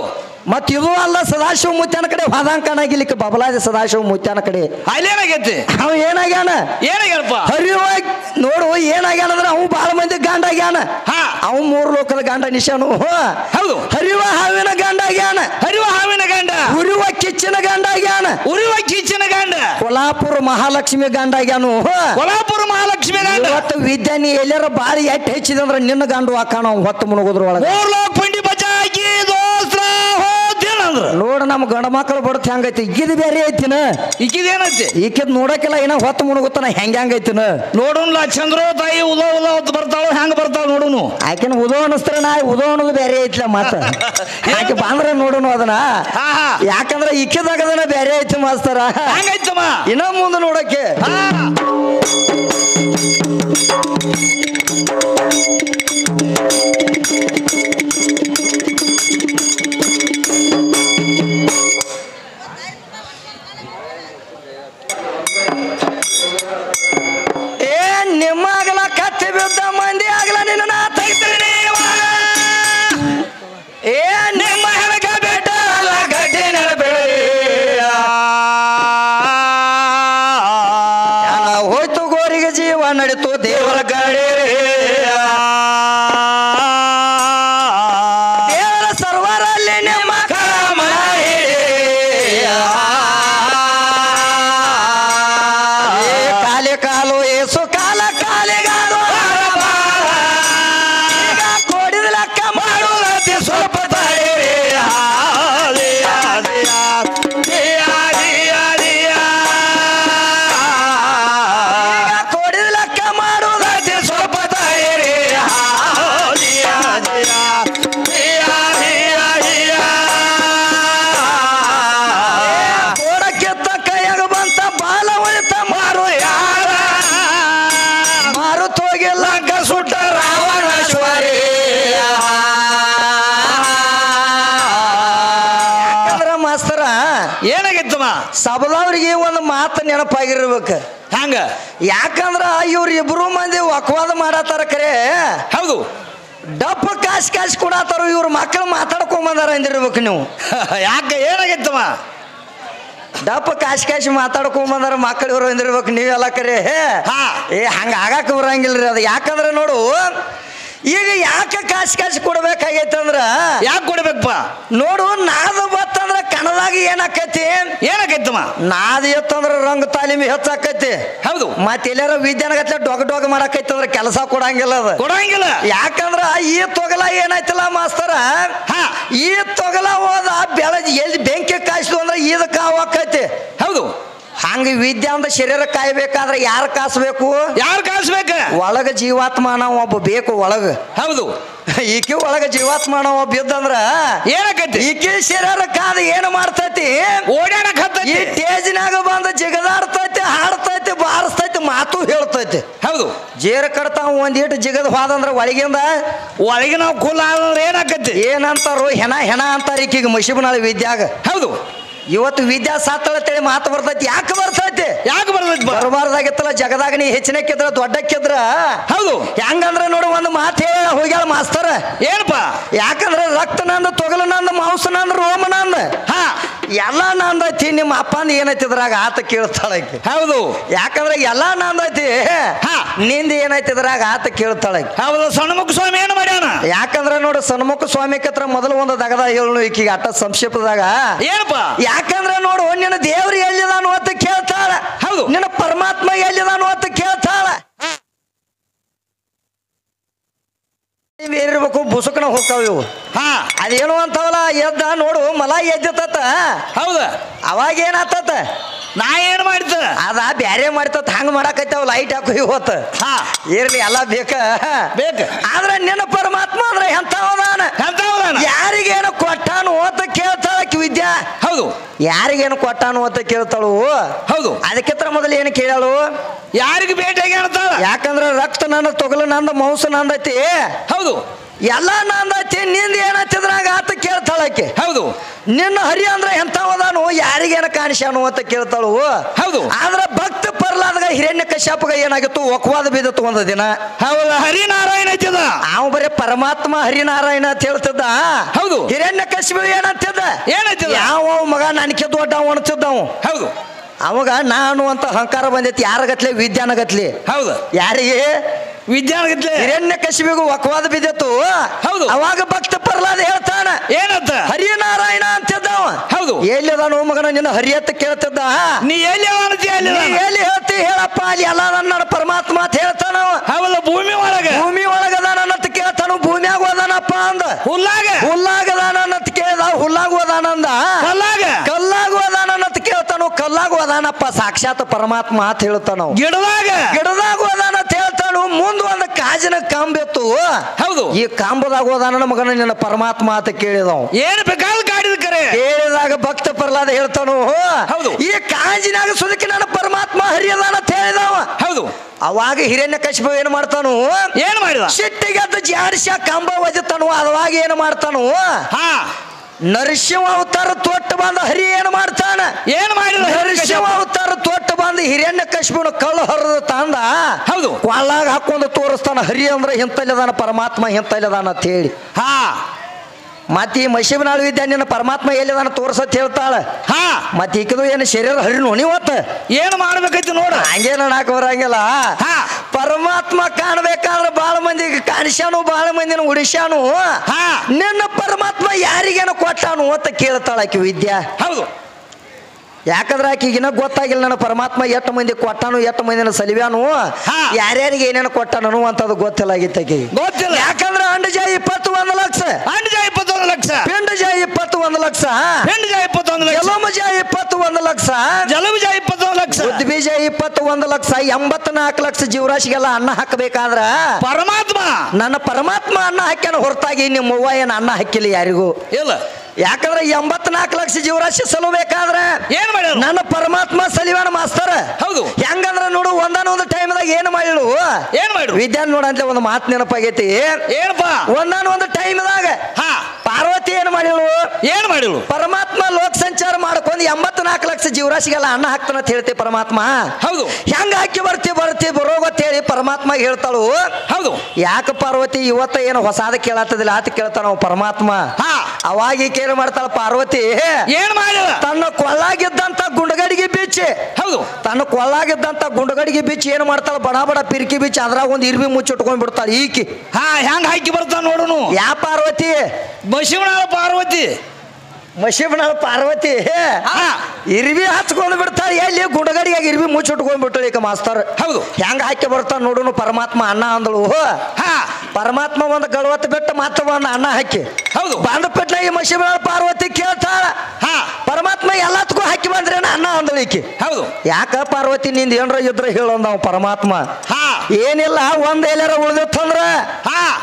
ಮತ್ ಇದು ಅಲ್ಲ ಸದಾಶಿವ ಮುತ್ಯಾನ ಕಡೆ ಕಾಣಾಗಿಲಿಕ್ಕೆ ಬಬಲಾದ ಸದಾಶಿವ ಮುತ್ಯಾನ ಕಡೆ ಅಲ್ಲೇನಾಗೈತಿ ಅವ ಏನಾಗ್ಯಾನ ಹರಿಯುವ ನೋಡು ಏನಾಗ್ಯಾನ ಅಂದ್ರೆ ಅವು ಬಹಳ ಮಂದಿ ಗಂಡ ಆಗ್ಯಾನ ಅವು 3 ಲೋಕದ ಗಂಡ ನಿಶಾನು ಹೌದು ಹರಿಯುವ ಹಾವಿನ ಗಂಡ ಆಗ್ಯಾನ ಉರಿಯುವ ಕಿಚ್ಚಿನ ಗಂಡ ಆಗ್ಯಾನ ಕೊಲ್ಹಾಪುರ ಮಹಾಲಕ್ಷ್ಮಿ ಗಂಡ ಆಗ್ಯಾನು ಇವತ್ತು ವಿದ್ಯಾ ನೀ ಎಲ್ಲಾರ ಬಾರಿ ಎಟ್ಟು ಹೆಚ್ಚಿದಂದ್ರ ನಿನ್ನ ಗಂಡು ಹಾಕಾಣ ಹೊತ್ತು ಮುಣಗುದ್ರ ಒಳಗೆ ನೋಡ ನಮ್ಮ ಗಂಡ ಮಕ್ಕಳು ಬಡತ್ ಹೆಂಗೈತಿ ಇಕ್ಕಿದ್ ಬೇರೆ ಐತಿನ ಇಕ್ಕಿದೇನೈತಿ ಈಕಿದ್ ನೋಡಕ್ಕೆಲ್ಲ ಏನೋ ಹೊತ್ತು ಮುಣಗುತ್ತಾನ ಹೆಂಗೈತಿನ ನೋಡೋಣ ಚಂದ್ರ ತಾಯಿ ಉದೋ ಬರ್ತಾಳ ಹೆಂಗ ಬರ್ತಾಳ ನೋಡುನು ಆಕೆನ ಉದೋ ಅನ್ನಿಸ್ತಾರ ನಾ ಉದೋ ಅನ್ನೋದು ಬೇರೆ ಐತಿಲ್ಲ ಮತ್ತ ಆಕೆ ಬಂದ್ರ ನೋಡುನು ಅದನ್ನ ಯಾಕಂದ್ರೆ ಇಕ್ಕಿದಾಗದನ ಬೇರೆ ಐತಿ ಮಾಸ್ತರ ಹೆಂಗೈತಮ್ಮ ಇನ್ನ ಮುಂದೆ ನೋಡಕ್ಕೆ ನಿಮ್ಮ ಆಗಲ ಕತ್ತಿ ಬಿದ್ದ ಮಂದಿ ಆಗಲ ನಿನ್ನ ತೆಗಿತೀನಿ ನಿಮ್ಮ ಹೆಣಕ ಬೆಟ್ಟ ಗಡ್ಡಿನ ಹೋಯ್ತು ಗೋರಿಗೆ ಜೀವ ನಡಿತು ದೇವರ ಗಡಿ ದೇವರ ಸರ್ವರಲ್ಲಿ ನಿಮ್ಮ ಕಾಲಿ ಕಾಲು ಏಸು ಕಾಲ ಕಾಲಿಗಾಲು ಕೊಡಿದ ಲೆಕ್ಕ ಮಾಡುವುದತಿ ಸ್ವಲ್ಪ ಕೊಡಿದ ಲೆಕ್ಕ ಮಾಡುವುದತಿ ಸ್ವಲ್ಪ ಕೋಡಕ್ಕೆತ್ತ ಕೈಯಾಗ ಬಂತ ಬಾಲ ಉಳಿತ ಮಾರು ಯಾರ ಮಾರುತ್ ಹೋಗಿ ಲಂಕ ಸುಟ್ಟ ರಾವಣೇಶ್ವರಿ ಮಾಸ್ತರ ಏನಾಗಿತ್ತಮ್ಮ ಸಬದವ್ರಿಗೆ ಒಂದು ಮಾತು ನೆನಪಾಗಿರ್ಬೇಕು ಹಂಗ ಯಾಕಂದ್ರ ಇವ್ರ ಇಬ್ರು ಮಂದಿ ವಕವಾದ ಮಾಡತ್ತಾರ ಕರೆ ಹೌದು ಡಪ್ಪ ಕಾಶ್ ಕೊಡತ್ತಾರ ಇವ್ರ ಮಕ್ಕಳು ಮಾತಾಡ್ಕೊಂಡ್ ಬಂದಾರ ಅಂದಿರ್ಬೇಕು ನೀವು ಯಾಕೆ ಏನಾಗಿತ್ತಮ್ಮ ಡಪ್ಪ ಕಾಶ್ ಮಾತಾಡ್ಕೊಂಡ್ ಬಂದಾರ ಮಕ್ಕಳು ಇವ್ರು ಅಂದಿರ್ಬೇಕು ನೀವೆಲ್ಲ ಕರೆ ಹಂಗ ಆಗಾಕ ಬರಂಗಿಲ್ರಿ ಅದು ಯಾಕಂದ್ರೆ ನೋಡು ಈಗ ಯಾಕೆ ಕಾಶ್ ಕೊಡ್ಬೇಕಾಗೈತೆ ಅಂದ್ರ ಯಾಕೆ ಕೊಡ್ಬೇಕಪ್ಪ ನೋಡು ನಾದ ಬತ್ತಂದ್ರ ಕಣದಾಗ ಏನಾಕೈತಮ್ಮ ನಾದ ಎತ್ತಂದ್ರ ರಂಗ ತಾಲೀಮಿ ಹೆಚ್ಚಾಕೈತಿ ಹೌದು ಮತ್ತೆ ಎಲ್ಲಾರ ವಿದ್ಯಾನಗತ್ಲೆ ಡೊಗ ಮಾಡಕೈತಿ ಅಂದ್ರ ಕೆಲಸ ಕೊಡಂಗಿಲ್ಲ ಅದು ಕೊಡಂಗಿಲ್ಲ ಯಾಕಂದ್ರ ಈ ತೊಗಲ ಏನಾಯ್ತಲ್ಲ ಮಾಸ್ತರ ಈ ತೊಗಲ ಹೋದ ಬೆಳಗ್ಗೆ ಎಲ್ಲಿ ಬೆಂಕಿ ಕಾಯಿಸ್ದು ಅಂದ್ರೆ ಇದು ಕಾವಾಕೈತಿ ಹೌದು ಹಂಗ ವಿದ್ಯಾ ಅಂದ ಶರೀರ ಕಾಯ್ಬೇಕಾದ್ರೆ ಯಾರು ಕಾಸ್ಬೇಕು ಒಳಗ ಜೀವಾತ್ಮ ನಾವು ಒಬ್ಬ ಬೇಕು ಒಳಗ ಹೌದು ಈಕಿ ಒಳಗ ಜೀವಾತ್ಮ ನಾವು ಒಬ್ಬ ಇದ್ದಂದ್ರ ಏನಾಕೈತಿ ಈಕಿ ಶರೀರ ಕಾದ ಏನು ಮಾಡ್ತೈತಿ ಓಡಾಡಕ್ ಈ ಟೇಜಿನಾಗ ಬಂದ ಜಿಗದಾಡ್ತೈತಿ ಹಾಡ್ತೈತಿ ಬಾರಿಸ್ತೈತಿ ಬರ್ತೈತಿ. ಹೌದು. ಜೇರ ಕಡ್ತಾವ ಒಂದೀಟ್ ಜಿಗದ್ ಹೋದಂದ್ರ ಒಳಗಿಂದ ಒಳಗೆ ನಾವು ಕುಲ್ಲ ಆದ್ರೆ ಏನಾಕತಿ? ಏನಂತಾರು ಹೆಣ ಹೆಣ ಅಂತಾರ ಈಕಿಗೆ ಮಶಿಬನಾಳ ವಿದ್ಯಾಗ. ಹೌದು. ಇವತ್ತು ವಿದ್ಯಾ ಸಾತಳತೇಳಿ ಮಾತು ಬರ್ತೈತಿ. ಯಾಕೆ ಬರ್ತೈತಿ? ಯಾಕೆ ಬರ್ತೈತಿ? ಬರಬಾರ್ದಾಗಿತ್ತಲ್ಲ ಜಗದಾಗ ನೀ ಹೆಚ್ಚಿನಕ್ಕಿದ್ರ ದೊಡ್ಡಕ್ಕಿದ್ರ. ಹೌದು. ಹೆಂಗಂದ್ರ ನೋಡು ಒಂದು ಮಾತು ಹೇಳ ಹೋಗ್ಯಾಳ ಮಾಸ್ತರ. ಏನಪ್ಪ? ಯಾಕಂದ್ರ ರಕ್ತ ನಂದ ತೊಗಲು ನಂದ ಮಾಂಸ ನಂದ ರೋಮ ನಂದ ಎಲ್ಲ ನಂದೈತಿ. ನಿಮ್ಮ ಅಪ್ಪಂದ ಏನೈತಿದ್ರಾಗ ಆತ ಕೇಳ್ತಾಳಕಿ. ಹೌದು. ಯಾಕಂದ್ರ ಎಲ್ಲಾ ನಂದೈತಿ ನಿಂದ ಏನೈತಿದ್ರಾಗ ಆತ ಕೇಳ್ತಾಳಕಿ. ಹೌದು. ಸಣ್ಣಮುಖ ಸ್ವಾಮಿ ಏನು ಮಾಡ್ಯಾನ? ಯಾಕಂದ್ರ ನೋಡು ಸಣ್ಣಮುಖ ಸ್ವಾಮಿ ಕತ್ರ ಮೊದಲು ಒಂದು ದಗದ ಹೇಳು ಈಕಿಗೆ ಅಟ್ಟ ಸಂಕ್ಷೇಪದಾಗ. ಏನಪ್ಪ? ಯಾಕಂದ್ರ ನೋಡು ನಿನ್ನ ದೇವ್ರು ಎಲ್ಲಿದಾನು ಅಂತ ಕೇಳ್ತಾಳ. ಹೌದು. ನಿನ್ನ ಪರಮಾತ್ಮ ಎಲ್ಲಿದಾನು ಅಂತ ಕೇಳ್ತಾಳ. ಬೇರಿರ್ಬೇಕು ಬುಸುಕನ ಹೋಗ್ತಾವ ಇವು. ಅದೇನು ಅಂತವಲ್ಲ ಎದ್ದ ನೋಡು ಮಲ ಎದ್ದತ. ಹೌದ. ಅವಾಗ ಏನಾತತ? ನಾ ಏನ್ ಮಾಡ್ತ ಅದ ಬ್ಯಾರೆ ಮಾಡ್ತತ್ ಹಂಗ ಮಾಡಾಕೈತಾವ ಲೈಟ್ ಹಾಕೋ ಇವತ್ತು. ಇರ್ಲಿ ಎಲ್ಲ ಬೇಕ ಆದ್ರ ನಿನ್ನ ಪರಮಾತ್ಮ ಅಂದ್ರ ಎಂತವದಾನ ಯಾರಿಗೇನು ಕೊಟ್ಟಾನು ಅಂತ ಕೇಳ್ತಾಳಕಿ ವಿದ್ಯಾ. ಹೌದು. ಯಾರಿಗೇನು ಕೊಟ್ಟಾನು ಅಂತ ಕೇಳ್ತಾಳು. ಹೌದು. ಅದಕ್ಕಿಂತ ಮೊದಲು ಏನು ಕೇಳಲು? ಯಾರಿಗೆ ಭೇಟಿಯಾಗಿ ಹೇಳ್ತಾಳ? ಯಾಕಂದ್ರ ರಕ್ತ ನಂದ ತೊಗಲು ನಂದ ಮಾಂಸ ನಂದೈತಿ. ಹೌದು. ಎಲ್ಲ ನಂದೈತಿ ನಿಂದ ಏನತ್ತಿದ್ರಾಗ ಆತ ಕೇಳ್ತಾಳಕ್ಕೆ. ಹೌದು. ನಿನ್ನ ಹರಿ ಅಂದ್ರ ಎಂತವದಾನು ಯಾರಿಗೇನ ಕಾಣಿಸ್ಯಾನು ಅಂತ ಕೇಳ್ತಾಳು. ಹೌದು. ಆದ್ರ ಭಕ್ತ ಪರ್ಲಾದಾಗ ಹಿರಣ್ಯ ಕಶ್ಯಪಗ ಏನಾಗಿತ್ತು ಒಕ್ವಾದ ಬಿದ್ದತ್ತು ಒಂದು ದಿನ. ಹೌದು. ಹರಿನಾರಾಯಣ ಐತಿದ ಅವ ಬರೀ ಪರಮಾತ್ಮ ಹರಿನಾರಾಯಣ ಅಂತ ಹೇಳ್ತಿದ್ದ. ಹೌದು. ಹಿರಣ್ಯ ಕಶ್ಯಪ ಏನಂತಿದ್ದ? ಏನೈತಿದ? ಯಾವ ಮಗ ನನಗೆ ದೊಡ್ಡ ಅಣತಿದ್ದವು. ಹೌದು. ಅವಾಗ ನಾನು ಅಂತ ಅಹಂಕಾರ ಬಂದೈತಿ. ಯಾರಗತ್ಲೆ? ವಿದ್ಯಾನಗತ್ಲಿ. ಹೌದು. ಯಾರಿಗೆ? ವಿದ್ಯಾನಗತ್ಲೆ. ಹಿರಣ್ಯ ಕಶ್ಯಪಿಗೂ ಒಕ್ವಾದ ಬಿದ್ದತ್ತು. ಹೌದು. ಅವಾಗ ಭಕ್ತ ಪ್ರಹ್ಲಾದ ಹೇಳ್ತಾನ ಏನಂತ? ಹರಿನಾರಾಯಣ ಅಂತಿದ್ದವ. ಹೌದು. ಎಲ್ಲಿದಾನು ಮಗನ ನಿನ್ನ ಹರಿಯತ್ತ ಕೇಳ್ತಿದ್ದ. ನೀ ಎಲ್ಲಿ ಎಲ್ಲಿ ಹೇಳ್ತಿ ಹೇಳಪ್ಪ? ಅಲ್ಲಿ ಎಲ್ಲ ನನ್ನ ಪರಮಾತ್ಮ ಅಂತ ಹೇಳ್ತಾನವ. ಹೌದು. ಭೂಮಿ ಒಳಗ. ಭೂಮಿ ಒಳಗದಾನಂತ ಕೇಳ್ತಾನು. ಭೂಮಿಯಾಗ ಹೋದಾನಪ್ಪ ಅಂದ. ಹುಲ್ಲಾಗದಾನಂತ ಕೇಳ್ದ. ಹುಲ್ಲಾಗ ಹೋದಾನಂದ. ಕಲ್ಲಾಗ ಹೋದಾನಂತ ಕೇಳ್ತಾನು. ಕಲ್ಲಾಗ ಹೋದಾನಪ್ಪ ಸಾಕ್ಷಾತ್ ಪರಮಾತ್ಮ ಅಂತ ಹೇಳ್ತಾನ. ಗಿಡದಾಗ ಹೋದಾನ ಅಂತ ಹೇಳ್ತಾನು. ಮುಂದ್ ಒಂದು ಕಾಜಿನ ಕಾಂಬೆತ್ತು. ಹೌದು. ಈ ಕಾಂಬದಾಗ ಹೋದಾನ ಮಗನ ನಿನ್ನ ಪರಮಾತ್ಮ ಅಂತ ಕೇಳಿದವ್. ಏನು ಬೇಕಾದ ಕಾಡಿದ ಕರೆ ಕೇಳಿದಾಗ ಭಕ್ತ ಪ್ರಹ್ಲಾದ ಹೇಳ್ತಾನು. ಹೌದು. ಈ ಕಾಜಿನಾಗ ಸುದಕ್ಕೆ ನನ್ನ ಪರಮಾತ್ಮ ಹರಿಯದಾನ ಅಂತ ಹೇಳಿದವ. ಹೌದು. ಅವಾಗ ಹಿರಣ್ಯ ಕಶ್ಯಪ ಏನು ಮಾಡ್ತಾನು? ಏನು ಮಾಡಿದ? ಸಿಟ್ಟಿಗೆ ಜಾಡಿಸ ಕಂಬ ಒದಿತಾನು. ಅವಾಗ ಏನು ಮಾಡ್ತಾನು? ನರಸಿಂಹ ಅವತಾರ ತೊಟ್ಟು ಬಂದ ಹರಿ ಏನು ಮಾಡ್ತಾನ? ಏನು ಮಾಡಿದ? ನರಸಿಂಹ ಅವತಾರ ತೊಟ್ಟು ಬಂದು ಹಿರಣ್ಯ ಕಶ್ಯಪನ ಕಳ್ಳು ಹರಿದ ತಂದ. ಹೌದು. ಕೊಳ್ಳಾಗ ಹಾಕೊಂಡು ತೋರಿಸ್ತಾನ. ಹರಿ ಅಂದ್ರೆ ಇಂತಲ್ಲಿದಾನ ಪರಮಾತ್ಮ ಇಂತಲ್ಲಿದಾನ ಅಂತ ಹೇಳಿ. ಮತ್ತ ಈ ಮಶಿಬನಾಳ ವಿದ್ಯಾ ನಿನ್ನ ಪರಮಾತ್ಮ ಎಲ್ಲಿದಾನ ತೋರ್ಸತ್ ಹೇಳ್ತಾಳ. ಮತ್ತ ಈಕಿದು ಏನು ಶರೀರ ಹರಿ ನೋಡಿವತ್ತ ಏನು ಮಾಡ್ಬೇಕೈತಿ ನೋಡ. ಹಂಗೇನ ನಾಕ ಬರಂಗಿಲ್ಲ. ಪರಮಾತ್ಮ ಕಾಣ್ಬೇಕಾದ್ರೆ ಬಾಳ ಮಂದಿಗೆ ಕಾಣಿಸ್ಯಾನು, ಬಾಳ ಮಂದಿನ ಉಡಿಸ್ಯಾನು. ನಿನ್ನ ಪರಮಾತ್ಮ ಯಾರಿಗೇನು ಕೊಟ್ಟಾನು ಅಂತ ಕೇಳ್ತಾಳ ಆಕಿ ವಿದ್ಯಾ. ಹೌದು. ಯಾಕಂದ್ರೆ ಆಕಿಗಿನ ಗೊತ್ತಾಗಿಲ್ಲ ನನ್ನ ಪರಮಾತ್ಮ ಎಷ್ಟು ಮಂದಿ ಕೊಟ್ಟಾನು, ಎಷ್ಟು ಮಂದಿನ ಸಲಿವ್ಯಾನು, ಯಾರ್ಯಾರಿಗೆ ಏನೇನು ಕೊಟ್ಟಾನು ಅಂತದು ಗೊತ್ತಿಲ್ಲ ಆಗಿತ್ತಕಿ. ಗೊತ್ತಿಲ್ಲ. ಯಾಕಂದ್ರೆ ಅಂಡಜ 21 ಲಕ್ಷ, ಅಂಡಜ 21 ಲಕ್ಷ, ಪಿಂಡಜ 21 ಲಕ್ಷ, ಪಿಂಡಜ 21 ಲಕ್ಷ, ಜಲಮಜ 21 ಲಕ್ಷ, ಜಲಮಜ 21 ಲಕ್ಷ, ಉದ್ಬೀಜ 21 ಲಕ್ಷ, 84 ಲಕ್ಷ ಜೀವರಾಶಿಗೆಲ್ಲ ಅನ್ನ ಹಾಕಬೇಕಾದ್ರ ಪರಮಾತ್ಮ ನನ್ನ ಪರಮಾತ್ಮ ಅನ್ನ ಹಾಕ್ಯಾನ. ಹೊರತಾಗಿ ನಿಮ್ಮ ಅವ್ವ ಏನು ಅನ್ನ ಹಾಕಿಲ್ಲ ಯಾರಿಗೂ ಇಲ್ಲ. ಯಾಕಂದ್ರೆ 84 ಲಕ್ಷ ಜೀವರಾಶಿ ಸಲಬೇಕಾದ್ರೆ ಏನ್ ಮಾಡ್ಯಾರ? ನನ್ನ ಪರಮಾತ್ಮ ಸಲಿವಾನ ಮಾಸ್ತರ. ಹೌದು. ಹೆಂಗಂದ್ರ ನೋಡು ಒಂದಾನೊಂದು ಟೈಮ್ದಾಗ ಏನು ಮಾಡಿಳು? ಏನ್ ಮಾಡು ವಿದ್ಯಾನ್ ನೋಡ ಅಂತ ಒಂದು ಮಾತು ನೆನಪಾಗೈತಿ. ಏನಪ್ಪ? ಒಂದಾನೊಂದು ಟೈಮ್ದಾಗ ಪಾರ್ವತಿ ಏನು ಮಾಡಿಳು? ಏನ್ ಮಾಡಿಳು? ಪರಮಾತ್ಮ ಲೋಕ ಸಂಚಾರ ಮಾಡ್ಕೊಂಡು 84 ಲಕ್ಷ ಜೀವರಾಶಿಗೆಲ್ಲ ಅನ್ನ ಹಾಕ್ತಾನ ಅಂತ ಹೇಳ್ತಿ ಪರಮಾತ್ಮ. ಹೌದು. ಹೆಂಗ ಹಾಕಿ ಬರ್ತಿ ಬರೋಗತ್ತ ಹೇಳಿ ಪರಮಾತ್ಮ ಹೇಳ್ತಾಳು. ಹೌದು. ಯಾಕೆ ಪಾರ್ವತಿ ಇವತ್ತ ಏನು ಹೊಸಾದ ಕೇಳತ್ತದಿಲ್ಲ ಆತ ಕೇಳ್ತಾನ ಪರಮಾತ್ಮ. ಅವಾಗ ಏನು ಮಾಡ್ತಾಳ ಪಾರ್ವತಿ? ಏನ್ ಮಾಡಿದ? ತನ್ನ ಕೊಳ್ಳಾಗಿದ್ದಂತ ಗುಂಡಗಡಿಗೆ ಬೀಚಿ. ಹೌದು. ತನ್ನ ಕೊಳ್ಳಾಗಿದ್ದಂತ ಗುಂಡಗಡಿಗೆ ಬೀಚಿ ಏನ್ ಮಾಡ್ತಾಳ? ಬಡ ಬಡ ಪಿರ್ಕಿ ಬೀಚಿ ಅದ್ರಾಗ ಒಂದು ಇರ್ಬಿ ಮುಚ್ಚಿಟ್ಕೊಂಡ್ ಬಿಡ್ತಾಳ ಈಕಿ. ಹೆಂಗ ಹಾಕಿ ಬರ್ತಾನ ನೋಡುನು. ಯಾ ಪಾರ್ವತಿ? ಮಶಿಬನಾಳ ಪಾರ್ವತಿ. ಮಶಿಬನಾಳ ಪಾರ್ವತಿ ಇರ್ಬಿ ಹಚ್ಕೊಂಡು ಬಿಡ್ತಾಳೆ. ಎಲ್ಲಿ ಗುಂಡಗಡಿಯಾಗಿ ಇರ್ಬಿ ಮುಚ್ಚಿಟ್ಕೊಂಡ್ ಬಿಟ್ಟಳು ಈಗ ಮಾಸ್ತರ್. ಹೌದು. ಹೆಂಗ ಹಾಕಿ ಬರ್ತಾನ ನೋಡುನು ಪರಮಾತ್ಮ ಅನ್ನ ಅಂದಳು. ಪರಮಾತ್ಮ ಒಂದು ಗಳವತ್ತು ಬಿಟ್ಟು ಮಾತ್ರ ಒಂದು ಅನ್ನ ಹಾಕಿ. ಹೌದು. ಬಂದ ಪಟ್ಲ ಈ ಮಶಿಬನಾಳ ಪಾರ್ವತಿ ಕೇಳ್ತಾಳ. ಪರಮಾತ್ಮ ಎಲ್ಲದಕ್ಕೂ ಹಾಕಿ ಬಂದ್ರೇನ ಅನ್ನ ಅಂದಳು ಈಕಿ. ಹೌದು. ಯಾಕ ಪಾರ್ವತಿ ನಿಂದ ಏನ್ರ ಇದ್ರ ಹೇಳಂದ ಪರಮಾತ್ಮ. ಏನಿಲ್ಲ ಒಂದ್ ಎಲ್ಲಾರ ಉಳ್ದತ್ತಂದ್ರ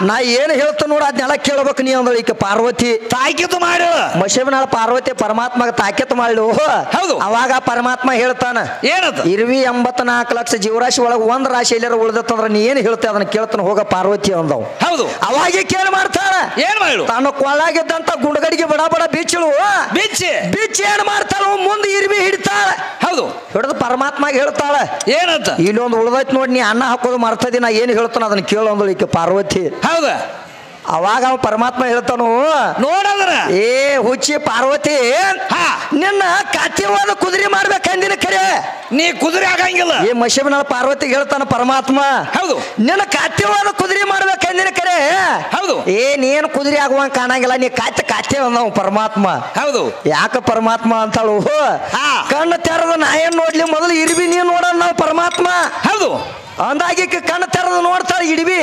ನಾ ಏನ್ ಹೇಳ್ತ ನೋಡ ಅದನ್ನೆಲ್ಲ ಕೇಳ್ಬೇಕು ನೀ ಅಂದಳು ಈಕೆ ಪಾರ್ವತಿ ತಾಕೀತು ಮಾಡು ಮಶೇಬನಾಳ ಪಾರ್ವತಿ ಪರಮಾತ್ಮಗ ತಾಕೀತು ಮಾಡು. ಹೌದು. ಅವಾಗ ಪರಮಾತ್ಮ ಹೇಳ್ತಾನ ಏನದು ಇರ್ವಿ 84 ಲಕ್ಷ ಜೀವರಾಶಿ ಒಳಗ ಒಂದ್ ರಾಶಿ ಎಲ್ಲಾರ ಉಳ್ದತ್ತಂದ್ರ ನೀ ಏನ್ ಹೇಳ್ತೆ ಅದನ್ನ ಕೇಳ್ತಾನ ಹೋಗ ಪಾರ್ವತಿ ಅಂದವ್. ಹೌದು. ಅವಾಗ ಕೇಳಿ ಮಾಡ್ತಾಳ ಏನ್ ಮಾಡು ತಾನು ಕೊಳ್ಳಾಗಿದ್ದಂತ ಗುಂಡಗಡಿಗೆ ಬಡ ಬಡ ಬಿಚ್ಚಳು ಬಿಚ್ಚಿ ಏನ್ ಮಾಡ್ತಾಳ ಮುಂದೆ ಇರ್ವಿ ಹಿಡಿತಾಳ. ಹೌದು. ಹಿಡಿದು ಪರಮಾತ್ಮಗೆ ಹೇಳ್ತಾಳ ಏನಂತ ಇಲ್ಲೊಂದು ಉಳ್ದೈತ್ ನೋಡಿ ನೀ ಅನ್ನ ಹಾಕೋದು ಮರ್ತದಿ ನಾ ಏನ್ ಹೇಳ್ತಾನ ಅದನ್ನ ಕೇಳು ಅಂದಳು ಈಕೆ ಪಾರ್ವತಿ. ಹೌದ. ಅವಾಗ ಅವ ಪರಮಾತ್ಮ ಹೇಳ್ತಾನು ನೋಡದ್ರ ಏ ಹುಚ್ಚಿ ಪಾರ್ವತಿ ನಿನ್ನ ಕತ್ತಿವಾದ ಕುದುರೆ ಮಾಡ್ಬೇಕಂದಿನ ಕರೆ ನೀ ಕುದುರೆ ಆಗಂಗಿಲ್ಲ. ಈ ಮಶೇಬನಾಳ ಪಾರ್ವತಿಗೆ ಹೇಳ್ತಾನ ಪರಮಾತ್ಮ. ಹೌದು. ನಿನ್ನ ಕತ್ತಿವಾದ ಕುದುರೆ ಮಾಡ್ಬೇಕಂದಿನ ಕರೆ ಹೌದು. ಏನೇನು ಕುದುರೆ ಆಗುವಂಗ ಕಾಣಂಗಿಲ್ಲ ನೀ ಕತ್ತೆ ಅಂದವ ಪರಮಾತ್ಮ. ಹೌದು. ಯಾಕ ಪರಮಾತ್ಮ ಅಂತಾಳು ಕಣ್ಣು ತೆರೆದ ನಾ ಏನ್ ನೋಡ್ಲಿ ಮೊದಲು ಇರ್ಬಿ ನೀ ನೋಡೋಣ ನಾವು ಪರಮಾತ್ಮ. ಹೌದು. ಅಂದಾಗಿ ಕಣ್ಣು ತೆರೆದು ನೋಡ್ತಾಳ ಇಡ್ಬಿ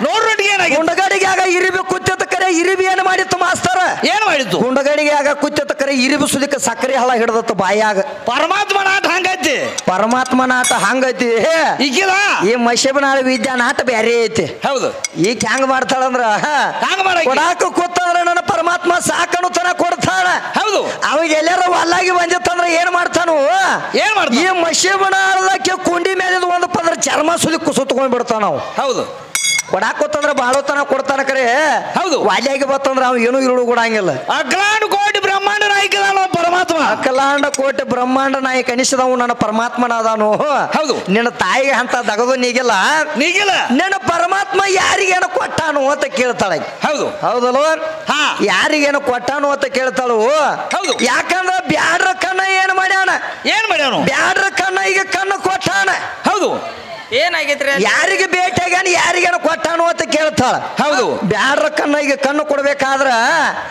ನೋಡ್ರೊಟ್ಟಿಗೆ ಗುಂಡಗಡಿಗೆ ಆಗ ಇರಿಬಿ ಕುತ್ತಿತ ಕರೆ ಇರಿಬಿ ಏನ್ ಮಾಡಿತ್ತು ಮಾಸ್ತರ ಏನ್ ಮಾಡಿತ್ತು ಗುಂಡಗಡಿಗೆ ಆಗ ಕುತ್ತಿತ ಕರೆ ಇರಿಬಿ ಸುದಿಕ ಸಕ್ಕರೆ ಹಳ ಹಿಡ್ದತ್ತು ಬಾಯಾಗ. ಪರಮಾತ್ಮನ ಆಟ ಹಂಗೈತಿ ಪರಮಾತ್ಮನ ಆಟ ಹಂಗೈತಿ ಈಗಿಲ್ಲ ಈ ಮಶೇಬನಾಳ ವಿದ್ಯಾ ನಾಟ ಬ್ಯಾರೆ ಐತಿ. ಹೌದು. ಈಗ ಹೆಂಗ್ ಮಾಡ್ತಾಳಂದ್ರ ಹಂಗ ಕೊಡಾಕ ಕೂತಂದ್ರ ನನ್ನ ಪರಮಾತ್ಮ ಸಾಕನು ತರ ಕೊಡ್ತಾಳ. ಹೌದು. ಅವಾಗ ಎಲ್ಲಾರ ಅಲ್ಲಾಗಿ ಬಂದಿತ್ತಂದ್ರ ಏನ್ ಮಾಡ್ತಾನು ಈ ಮಶೇಬನಾಳಕ್ಕೆ ಕುಂಡಿ ಮೇಲಿದ ಒಂದು ಪದ್ರ ಚರ್ಮ ಸುದಿ ಸುತ್ಕೊಂಡ್ ಬಿಡ್ತಾನ ನಾವು. ಹೌದು. ಕೊಡಾಕೋತಂದ್ರ ಬಾಳೋತನ ಕೊಡ್ತಾನ ಕರೆ. ಹೌದು. ವಾಲ್ಯಾಗಿ ಬತ್ತಂದ್ರ ಅವ್ ಏನು ಇರುಳು ಕೊಡಂಗಿಲ್ಲ. ಅಖಿಲಾಂಡ ಕೋಟಿ ಬ್ರಹ್ಮಾಂಡ ನಾಯಕ ಪರಮಾತ್ಮ. ಅಖಿಲಾಂಡ ಕೋಟಿ ಬ್ರಹ್ಮಾಂಡ ನಾಯಕ ಅನಿಸಿದವು ನನ್ನ ಪರಮಾತ್ಮನಾದಾನು. ಹೌದು. ನಿನ್ನ ತಾಯಿಗೆ ಅಂತ ದಗದು ನೀಗಿಲ್ಲ ನಿನ್ನ ಪರಮಾತ್ಮ ಯಾರಿಗೇನು ಕೊಟ್ಟಾನು ಅಂತ ಕೇಳ್ತಾಳ. ಹೌದು. ಹೌದಲ್ವ ಯಾರಿಗೇನು ಕೊಟ್ಟಾನು ಅಂತ ಕೇಳ್ತಾಳು. ಹೌದು. ಯಾಕಂದ್ರ ಬ್ಯಾಡ್ರ ಕಣ್ಣ ಏನ್ ಮಾಡ್ಯಾನ ಬ್ಯಾಡ್ರ ಕಣ್ಣ ಈಗ ಕಣ್ಣು ಕೊಟ್ಟಾನ. ಹೌದು. ಏನಾಗೈತ್ರಿ ಯಾರಿಗೆ ಭೇಟಿಯಾಗ್ಯಾನ ಯಾರಿಗೇನು ಕೊಟ್ಟಾನು ಅಂತ ಕೇಳ್ತಾಳ. ಹೌದು. ಬ್ಯಾಡ್ರ ಕಣ್ಣ ಈಗ ಕಣ್ಣು ಕೊಡ್ಬೇಕಾದ್ರ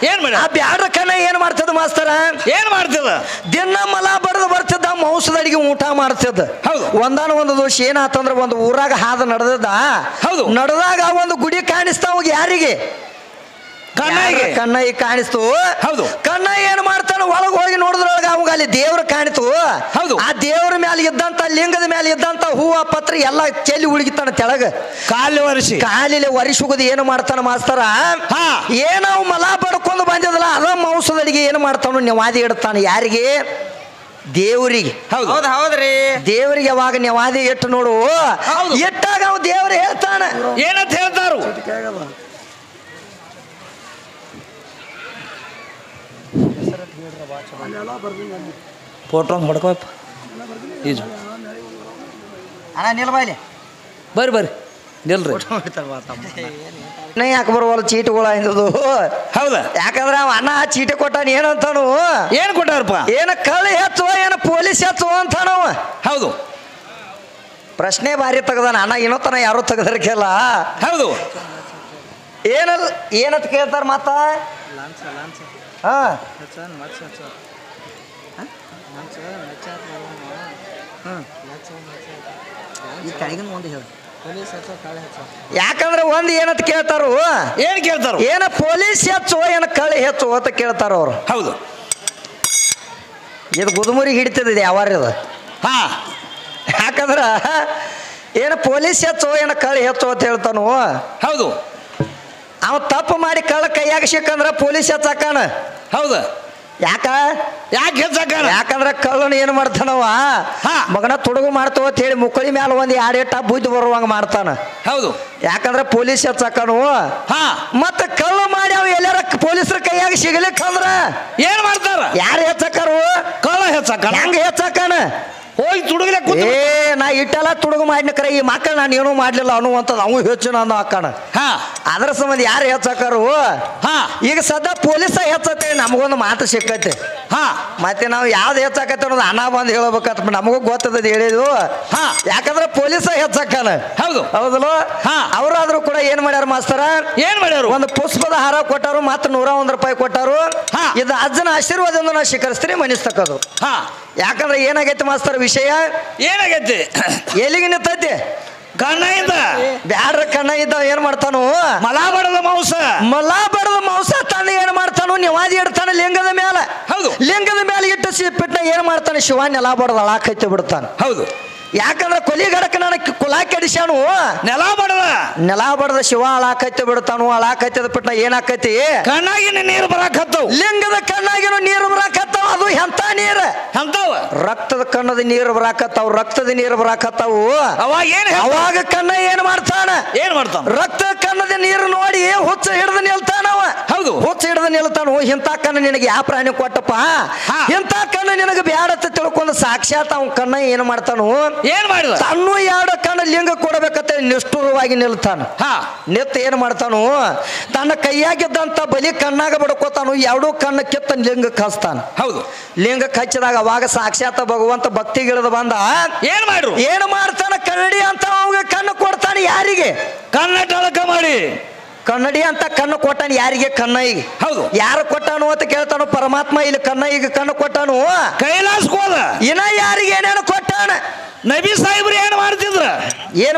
ಏನ್ ಮಾಡ ಆ ಬ್ಯಾಡ್ರ ಕಣ್ಣ ಏನ್ ಮಾಡ್ತದ ಮಾಸ್ತರ ಏನ್ ಮಾಡ್ತದ ದಿನ ಮಲ ಬಡದು ಬರ್ತಿದ್ದ ಮಾಂಸದ ಅಡಿಗೆ ಊಟ ಮಾಡ್ತಿದ್ದ. ಹೌದು. ಒಂದಾನ ಒಂದು ದೋಷ ಏನಾತಂದ್ರ ಒಂದು ಊರಾಗ ಹಾದ ನಡೆದದ. ಹೌದು. ನಡೆದಾಗ ಒಂದು ಗುಡಿ ಕಾಣಿಸ್ತಾವ ಯಾರಿಗೆ ಕಣ್ಣಾಗಿ ಕಾಣಿಸ್ತು. ಹೌದು. ಕಣ್ಣ ಏನ್ ಮಾಡ್ತಾನ ಒಳಗೆ ಹೋಗಿ ನೋಡಿದ್ರೊಳಗ ಅವಾಗ ಅಲ್ಲಿ ದೇವ್ರ ಕಾಣಿತು. ಹೌದು. ಆ ದೇವ್ರ ಮೇಲೆ ಇದ್ದಂತ ಲಿಂಗದ ಮೇಲೆ ಇದ್ದಂತ ಹೂವ ಪತ್ರ ಎಲ್ಲ ಚೆಲ್ಲಿ ಉಳಿಗಿತಾನ ತೆಳಗ ಕಾಲಿಲೆ ಒರಿಸುಗುದು ಏನು ಮಾಡ್ತಾನ ಮಾಸ್ತರ ಏನಾವ್ ಮಲ ಬಡ್ಕೊಂಡು ಬಂದಿದಲ್ಲ ಅದ ಮಾಂಸದ ಅಡಿಗೆ ಏನು ಮಾಡ್ತಾನ ನೆವಾದಿ ಇಡ್ತಾನ ಯಾರಿಗೆ ದೇವರಿಗೆ. ಹೌದ್ರಿ ದೇವರಿಗೆ ಅವಾಗ ನೆವಾದಿ ಇಟ್ಟು ನೋಡು ಇಟ್ಟಾಗ ಅವ್ ದೇವ್ರ ಹೇಳ್ತಾನ ಏನಂತ ಹೇಳ್ತಾರು ಫೋಟೋ ಮಾಡ್ಕೋಪ್ಪ ಈಜು ಅಣ್ಣ ನಿಲ್ಬಾಯ್ಲಿ ಬರ್ರಿ ನಿಲ್ರಿ ಯಾಕೆ ಬರುವಲ್ಲ ಚೀಟಿಗಳ ಇಂದದು. ಹೌದಾ ಯಾಕಂದ್ರ ಅವ ಅಣ್ಣ ಚೀಟಿ ಕೊಟ್ಟಾನ ಏನಂತಾನು ಏನ್ ಕೊಟ್ಟಾರಪ್ಪ ಏನ ಕಳ್ಳ ಹೆಚ್ಚು ಏನ ಪೊಲೀಸ್ ಹೆಚ್ಚು ಅಂತಾನವ. ಹೌದು. ಪ್ರಶ್ನೆ ಭಾರಿ ತೆಗದಾನ ಅಣ್ಣ ಇನ್ನೊತ್ತನ ಯಾರು ತೆಗದರ್ಕೆಲ್ಲ. ಹೌದು. ಏನಂತ ಕೇಳ್ತಾರ ಮತ್ತ ಯಾಕಂದ್ರೆ ಒಂದ್ ಏನಂತ ಕೇಳ್ತಾರು ಏನ ಪೊಲೀಸ್ ಹೆಚ್ಚು ಏನ ಕಳ್ಳ ಹೆಚ್ಚು ಅಂತ ಕೇಳ್ತಾರ ಅವ್ರು. ಹೌದು. ಇದು ಗುದುಮುರಿ ಹಿಡಿತದ ಯಾವಾರ ಯಾಕಂದ್ರ ಏನ ಪೊಲೀಸ್ ಹೆಚ್ಚು ಏನ ಕಳ್ಳ ಹೆಚ್ಚು ಅಂತ ಹೇಳ್ತಾನು. ಹೌದು. ಅವ ತಪ್ಪು ಮಾಡಿ ಕಳ್ಳ ಕೈಯಾಗ ಸಿಕ್ಕಂದ್ರ ಪೊಲೀಸ್ ಹೆಚ್ಚಾಕಾನ. ಹೌದು. ಯಾಕೆ ಹೆಚ್ಚಾಕಾನ ಯಾಕಂದ್ರ ಕಳ್ಳನ ಏನ್ ಮಾಡ್ತಾನವ ಮಗನ ತುಡುಗು ಮಾಡ್ತವ ಅಂತ ಹೇಳಿ ಮುಕ್ಕಳಿ ಮ್ಯಾಲ ಒಂದ್ 2 ಬುದ್ಧಿ ಬರುವಂಗ ಮಾಡ್ತಾನ. ಹೌದು. ಯಾಕಂದ್ರ ಪೊಲೀಸ್ ಹೆಚ್ಚಾಕನು ಮತ್ತ ಕಳ್ಳ ಮಾಡಿ ಅವ ಎಲ್ಲಾರ ಪೊಲೀಸರ ಕೈಯಾಗ ಸಿಗಲಿಕ್ಕಂದ್ರ ಏನ್ ಮಾಡ್ತಾರ ಯಾರು ಹೆಚ್ಚಾಕರು ಕಳ್ಳ ಹೆಚ್ಚಾಕಾನ. ಹೆಂಗ ಹೆಚ್ಚಾಕಾನ ಹೋಗಿ ತುಡುಗಲೆ ನಾ ಇಟ್ಟೆಲ್ಲ ತುಡುಗು ಮಾಡಿನ ಈ ಮಕ್ಕಳು ನಾನು ಏನೂ ಮಾಡ್ಲಿಲ್ಲ ಅನ್ನುವಂಥದ್ದು ಅವು ಹೆಚ್ಚು ನಾನು ಹಾಕೋಣ. ಅದ್ರ ಸಂಬಂಧ ಯಾರು ಹೆಚ್ಚಾಕರು ಈಗ ಸದ್ಯ ಪೊಲೀಸ ಹೆಚ್ಚತ್ತೆ ನಮಗೊಂದು ಮಾತು ಸಿಕ್ಕೈತೆ. ಮತ್ತೆ ನಾವು ಯಾವ್ದು ಹೆಚ್ಚಾಕತ್ತೆ ಅನ್ನೋದು ಅಣ್ಣ ಬಂದು ಹೇಳ್ಬೇಕಂತ ನಮಗೂ ಗೊತ್ತದ ಹೇಳಿದ್ವು. ಯಾಕಂದ್ರೆ ಪೊಲೀಸ ಹೆಚ್ಚಾಕನ. ಹೌದು. ಹೌದಲ್ವ ಅವರಾದ್ರೂ ಕೂಡ ಏನ್ ಮಾಡ್ಯಾರ ಮಾಸ್ತರ ಏನ್ ಮಾಡ್ಯಾರು ಒಂದು ಪುಷ್ಪದ ಹಾರ ಕೊಟ್ಟಾರು ಮತ್ತೆ 101 ರೂಪಾಯಿ ಕೊಟ್ಟಾರು. ಇದು ಅಜ್ಜನ ಆಶೀರ್ವಾದದಿಂದ ನಾವು ಶಿಖರಿಸ್ತೀನಿ ಮನಿಸ್ತಕ್ಕದು. ಯಾಕಂದ್ರೆ ಏನಾಗೈತೆ ಮಾಸ್ತರ ವಿಷಯ ಏನಾಗೈತಿ ಎಲ್ಲಿಗೆ ನಿಂತೈತಿ ಕಣ್ಣಿಂದ ಬ್ಯಾಡ್ರ ಕಣ್ಣ ಇದ್ದ ಏನ್ ಮಾಡ್ತಾನು ಮಲ ಬಡದ ಮಾಂಸ ತಂದು ಏನ್ ಮಾಡ್ತಾನು ನಿವಾದಿ ಇಡ್ತಾನ ಲಿಂಗದ ಮೇಲೆ. ಹೌದು. ಲಿಂಗದ ಮೇಲೆ ಇಟ್ಟು ಸಿಪ್ಪಿಟ್ನ ಏನ್ ಮಾಡ್ತಾನೆ ಶಿವಾನ್ ನೆಲ ಬಡದ ಅಳಾಕೈತಿ ಬಿಡ್ತಾನ. ಹೌದು. ಯಾಕಂದ್ರೆ ಕೊಲಿಗಡಕ ನಾನು ಕುಲಾಕೆ ಕಡಿಸ್ಯಾನು ನೆಲ ಬಡದ ನೆಲ ಬಡದ ಶಿವ ಅಳಾಕೈತಿ ಬಿಡ್ತಾನು ಅಳಾಕೈತದ ಬಿಟ್ಟ ಏನಾಕೈತಿ ಕಣ್ಣಾಗಿನ ನೀರು ಬರಾಕತ್ತವು ಲಿಂಗದ ಕಣ್ಣಾಗಿನ ನೀರು ಬರಾಕತ್ತಾವ ಅದು ಎಂತ ನೀರು ಅಂತವ ರಕ್ತದ ಕಣ್ಣದ ನೀರು ಬರಾಕತ್ತಾವ ರಕ್ತದ ನೀರು ಬರಾಕತ್ತಾವು ಅವಾಗ ಅವಾಗ ಕಣ್ಣ ಏನ್ ಮಾಡ್ತಾನ ರಕ್ತ ಕಣ್ಣದ ನೀರು ನೋಡಿ ಹುಚ್ಚ ಹಿಡಿದು ನಿಲ್ತಾನವ ಹೌದು ಹುಚ್ಚ ಹಿಡಿದು ನಿಲ್ತಾನು ಇಂಥ ಕಣ್ಣು ನಿನಗೆ ಯಾವ ಪ್ರಾಣಿ ಕೊಟ್ಟಪ್ಪ ಇಂಥ ಕಣ್ಣು ನಿನಗೆ ಬ್ಯಾಡತ್ತ ತಿಳ್ಕೊಂಡು ಸಾಕ್ಷಾತ್ ಅವ್ ಕಣ್ಣ ಏನ್ ಮಾಡ್ತಾನು ಏನ್ ಮಾಡಿದ ತನ್ನೂ ಎರಡು ಕಣ್ಣು ಲಿಂಗ ಕೊಡಬೇಕಂತ ನಿಷ್ಠುರವಾಗಿ ನಿಲ್ತಾನ ನಿತ್ತ ಏನ್ ಮಾಡ್ತಾನು ತನ್ನ ಕೈಯಾಗಿದ್ದಂತ ಬಲಿ ಕಣ್ಣಾಗ ಬಡ್ಕೋತಾನು ಎರಡೂ ಕಣ್ಣು ಕಿತ್ತ ಲಿಂಗಕ್ಕೆ ಹಚ್ತಾನ ಹೌದು ಲಿಂಗಕ್ಕೆ ಹಚ್ಚಿದಾಗ ಅವಾಗ ಸಾಕ್ಷಾತ್ ಭಗವಂತ ಭಕ್ತಿಗಿಳಿದು ಬಂದ ಏನ್ ಮಾಡ್ತಾನ ಕನ್ನಡಿ ಅಂತ ಅವಾಗ ಕಣ್ಣು ಕೊಡ್ತಾನೆ ಯಾರಿಗೆ ಕನ್ನಡಕ ಮಾಡಿ ಕನ್ನಡಿ ಅಂತ ಕಣ್ಣು ಕೊಟ್ಟಾನ ಯಾರಿಗೆ ಕಣ್ಣ ಈಗ ಹೌದು ಯಾರು ಕೊಟ್ಟಾನು ಅಂತ ಕೇಳ್ತಾನು ಪರಮಾತ್ಮ ಇಲ್ಲಿ ಕಣ್ಣ ಈಗ ಕಣ್ಣು ಕೊಟ್ಟಾನು ಕೈಲಾಸಕೋದ ಇನ್ನ ಯಾರಿಗೆ ಏನೇನು ಕೊಟ್ಟಾನ ನಬಿ ಸಾಹೇಬ್ರು ಏನ್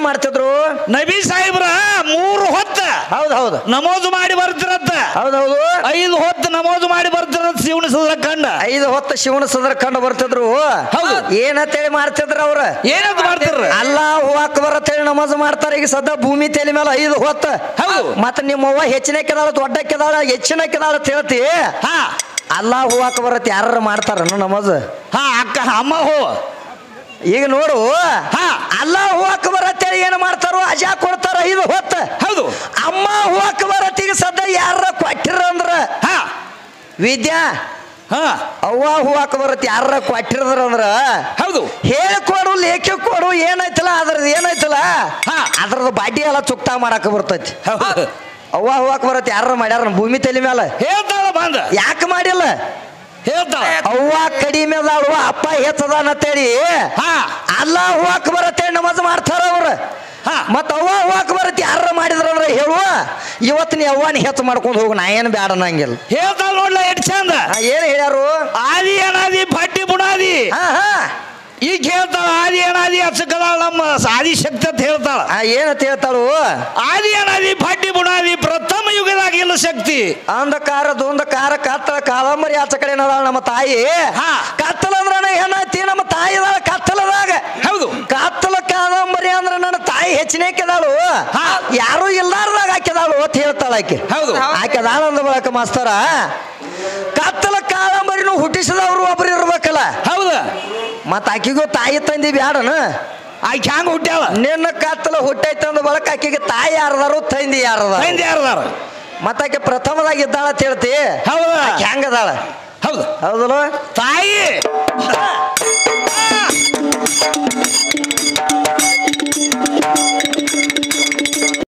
ಮಾಡ್ತಿದ್ರು ನಬಿ ಸಾಹೇಬ್ರ 3 ಹೊತ್ತ ಹೌದು ನಮೋಜು ಮಾಡಿ ಬರ್ತಿರತ್ತ ಹೌದೌದು 5 ಹೊತ್ತು ನಮೋಜು ಮಾಡಿ ಬರ್ತಿರತ್ತ ಶಿವನ ಸದರ ಕಂಡ 5 ಹೊತ್ತು ಶಿವನ ಸದರ ಕಂಡು ಬರ್ತಿದ್ರು ಹೌದು ಏನಂತೇಳಿ ಮಾಡ್ತಿದ್ರ ಅವ್ರ ಏನಂತ ಮಾಡ್ತಿದ್ರ ಅಲ್ಲಾಹು ಅಕ್ಬರ್ ಅಂತೇಳಿ ನಮಾಜ್ ಮಾಡ್ತಾರ ಈಗ ಸದ್ದ ಭೂಮಿ ತಲೆ ಮೇಲೆ 5 ಹೊತ್ತು ಹೌದು ಮತ್ತ ನಿಮ್ಮವ್ವ ಹೆಚ್ಚಿನಕ್ಕೆದಾಳ ದೊಡ್ಡಕ್ಕೆದಾಳ ಹೆಚ್ಚಿನಕ್ಕೆದಾಳ ಅಂತ ಹೇಳ್ತಿ ಅಲ್ಲಾಹು ಅಕ್ಬರ್ ಅಂತ ಯಾರು ಮಾಡ್ತಾರ ನಮಾಜ್ ಅಕ್ಕ ಅಮ್ಮ ಹೋ ಈಗ ನೋಡು ಅಲ್ಲಾಹು ಅಕ್ಬರ್ ಅಂತೇಳಿ ಏನು ಮಾಡ್ತಾರೋ ಅಜಾ ಕೊಡ್ತಾರ 5 ಹೊತ್ತು ಹೌದು ಅಮ್ಮ ಹೂ ಅಕ್ಬರ್ ಈಗ ಸದ್ದ ಯಾರ ಕೊಟ್ಟಿರ ಅಂದ್ರ ವಿದ್ಯಾ ಅವ್ವ ಹೂ ಅಕ್ಬರ್ ಯಾರ ಕೊಟ್ಟಿರದ್ರ ಅಂದ್ರ ಹೌದು ಹೇಳ್ಕೊಡು ಲೇಖಿ ಕೊಡು ಏನೈತಲ್ಲ ಅದ್ರದ್ದು ಏನೈತಲ್ಲ ಅದ್ರದ್ದು ಬಾಡಿ ಎಲ್ಲ ಚುಕ್ತಾ ಮಾಡಾಕ ಬರ್ತೈತಿ ಅವ್ವ ಹೂ ಅಕ್ಬರ್ ಯಾರ ಮಾಡ್ಯಾರ ಭೂಮಿ ತಲೆ ಮೇಲೆ ಹೇಳ್ತಾಳ ಬಂದ ಯಾಕೆ ಮಾಡಿಲ್ಲ ಹೇಳ್ತಾಳ ಅವ್ವ ಕಡಿಮೆ ಅದಾಳು ಅಪ್ಪ ಹೆಚ್ಚದಾನ ಅಂತೇಳಿ ಅಲ್ಲಾಹು ಅಕ್ಬರ್ ಅಂತೇಳಿ ನಮಾಜ್ ಮಾಡ್ತಾರ ಅವ್ರ ಮತ್ತ ಅವ್ವ ಹೂ ಅಕ್ಬರ್ ಯಾರ ಮಾಡಿದ್ರ ಅಂದ್ರೆ ಹೇಳುವ ಇವತ್ತು ನೀ ಅವ್ವನ ಹೆಚ್ಚು ಮಾಡ್ಕೊಂಡು ಹೋಗು ನಾ ಏನು ಬ್ಯಾಡ ಅನ್ನಂಗಿಲ್ಲ ಹೇಳ್ತಾಳ ನೋಡ್ಲ ಎಟ್ ಚಂದ ಏನ್ ಹೇಳ್ಯಾರು ಆದಿ ಅನಾದಿ ಭಟ್ಟಿ ಬುಣಾದಿ ಈಗ ಹೇಳ್ತಾಳ ಆದಿ ಅನಾದಿ ಅಚ್ಚಕದಾಳ ನಮ್ಮ ಆದಿಶಕ್ತಿ ಅಂತ ಹೇಳ್ತಾಳ ಏನಂತ ಹೇಳ್ತಾಳು ಆದಿ ಅನಾದಿ ಭಟ್ಟಿ ಬುಣಾದಿ ಪ್ರಥಮ ಯುಗದಾಗ ಇಲ್ಲ ಶಕ್ತಿ ಅಂಧಕಾರ ಧುಂಧಕಾರ ಕತ್ತಲ ಕಾದಂಬರಿ ಆಚ ಕಡೆ ನಮ್ಮ ತಾಯಿ ಕತ್ತಲ ಅಂದ್ರ ಏನೈತಿ ನಮ್ಮ ತಾಯಿ ಕತ್ತಲದಾಗ ಹೌದು ಕತ್ತಲ ಕಾದಂಬರಿ ಅಂದ್ರ ನನ್ನ ತಾಯಿ ಹೆಚ್ಚಿನಕ್ಕೆದಾಳು ಯಾರು ಇಲ್ಲಾರ್ದಾಗ ಹಾಕಿದಾಳು ಅಂತ ಹೇಳ್ತಾಳ ಆಕೆ ಹೌದು ಆಕೆದಾಳ ಅಂದ ಬಳಕ ಮಾಸ್ತರ ಕತ್ತಲ ಕಾದಂಬರಿನೂ ಹುಟ್ಟಿಸಿದವರು ಒಬ್ರು ಇರ್ಬೇಕಲ್ಲ ಹೌದು ಮತ್ತ ಆಕಿಗೂ ತಾಯಿ ತಂದಿ ಬ್ಯಾಡನ ಆಕೆ ಹ್ಯಾಂಗ ಹುಟ್ಟ್ಯಾಳ ನಿನ್ನ ಕತ್ತಲ ಹುಟ್ಟೈತೆ ಅಂದ ಬಳಕ ಆಕಿಗೆ ತಾಯಿ ಯಾರದಾರು ತಂದಿ ಯಾರದಾರ ಮತ್ತ ಆಕೆ ಪ್ರಥಮದಾಗ ಇದ್ದಾಳ ಅಂತ ಹೇಳ್ತಿ ಹೌದು ಹೆಂಗದಾಳ ಹೌದು ಹೌದಲ್ವ ತಾಯಿ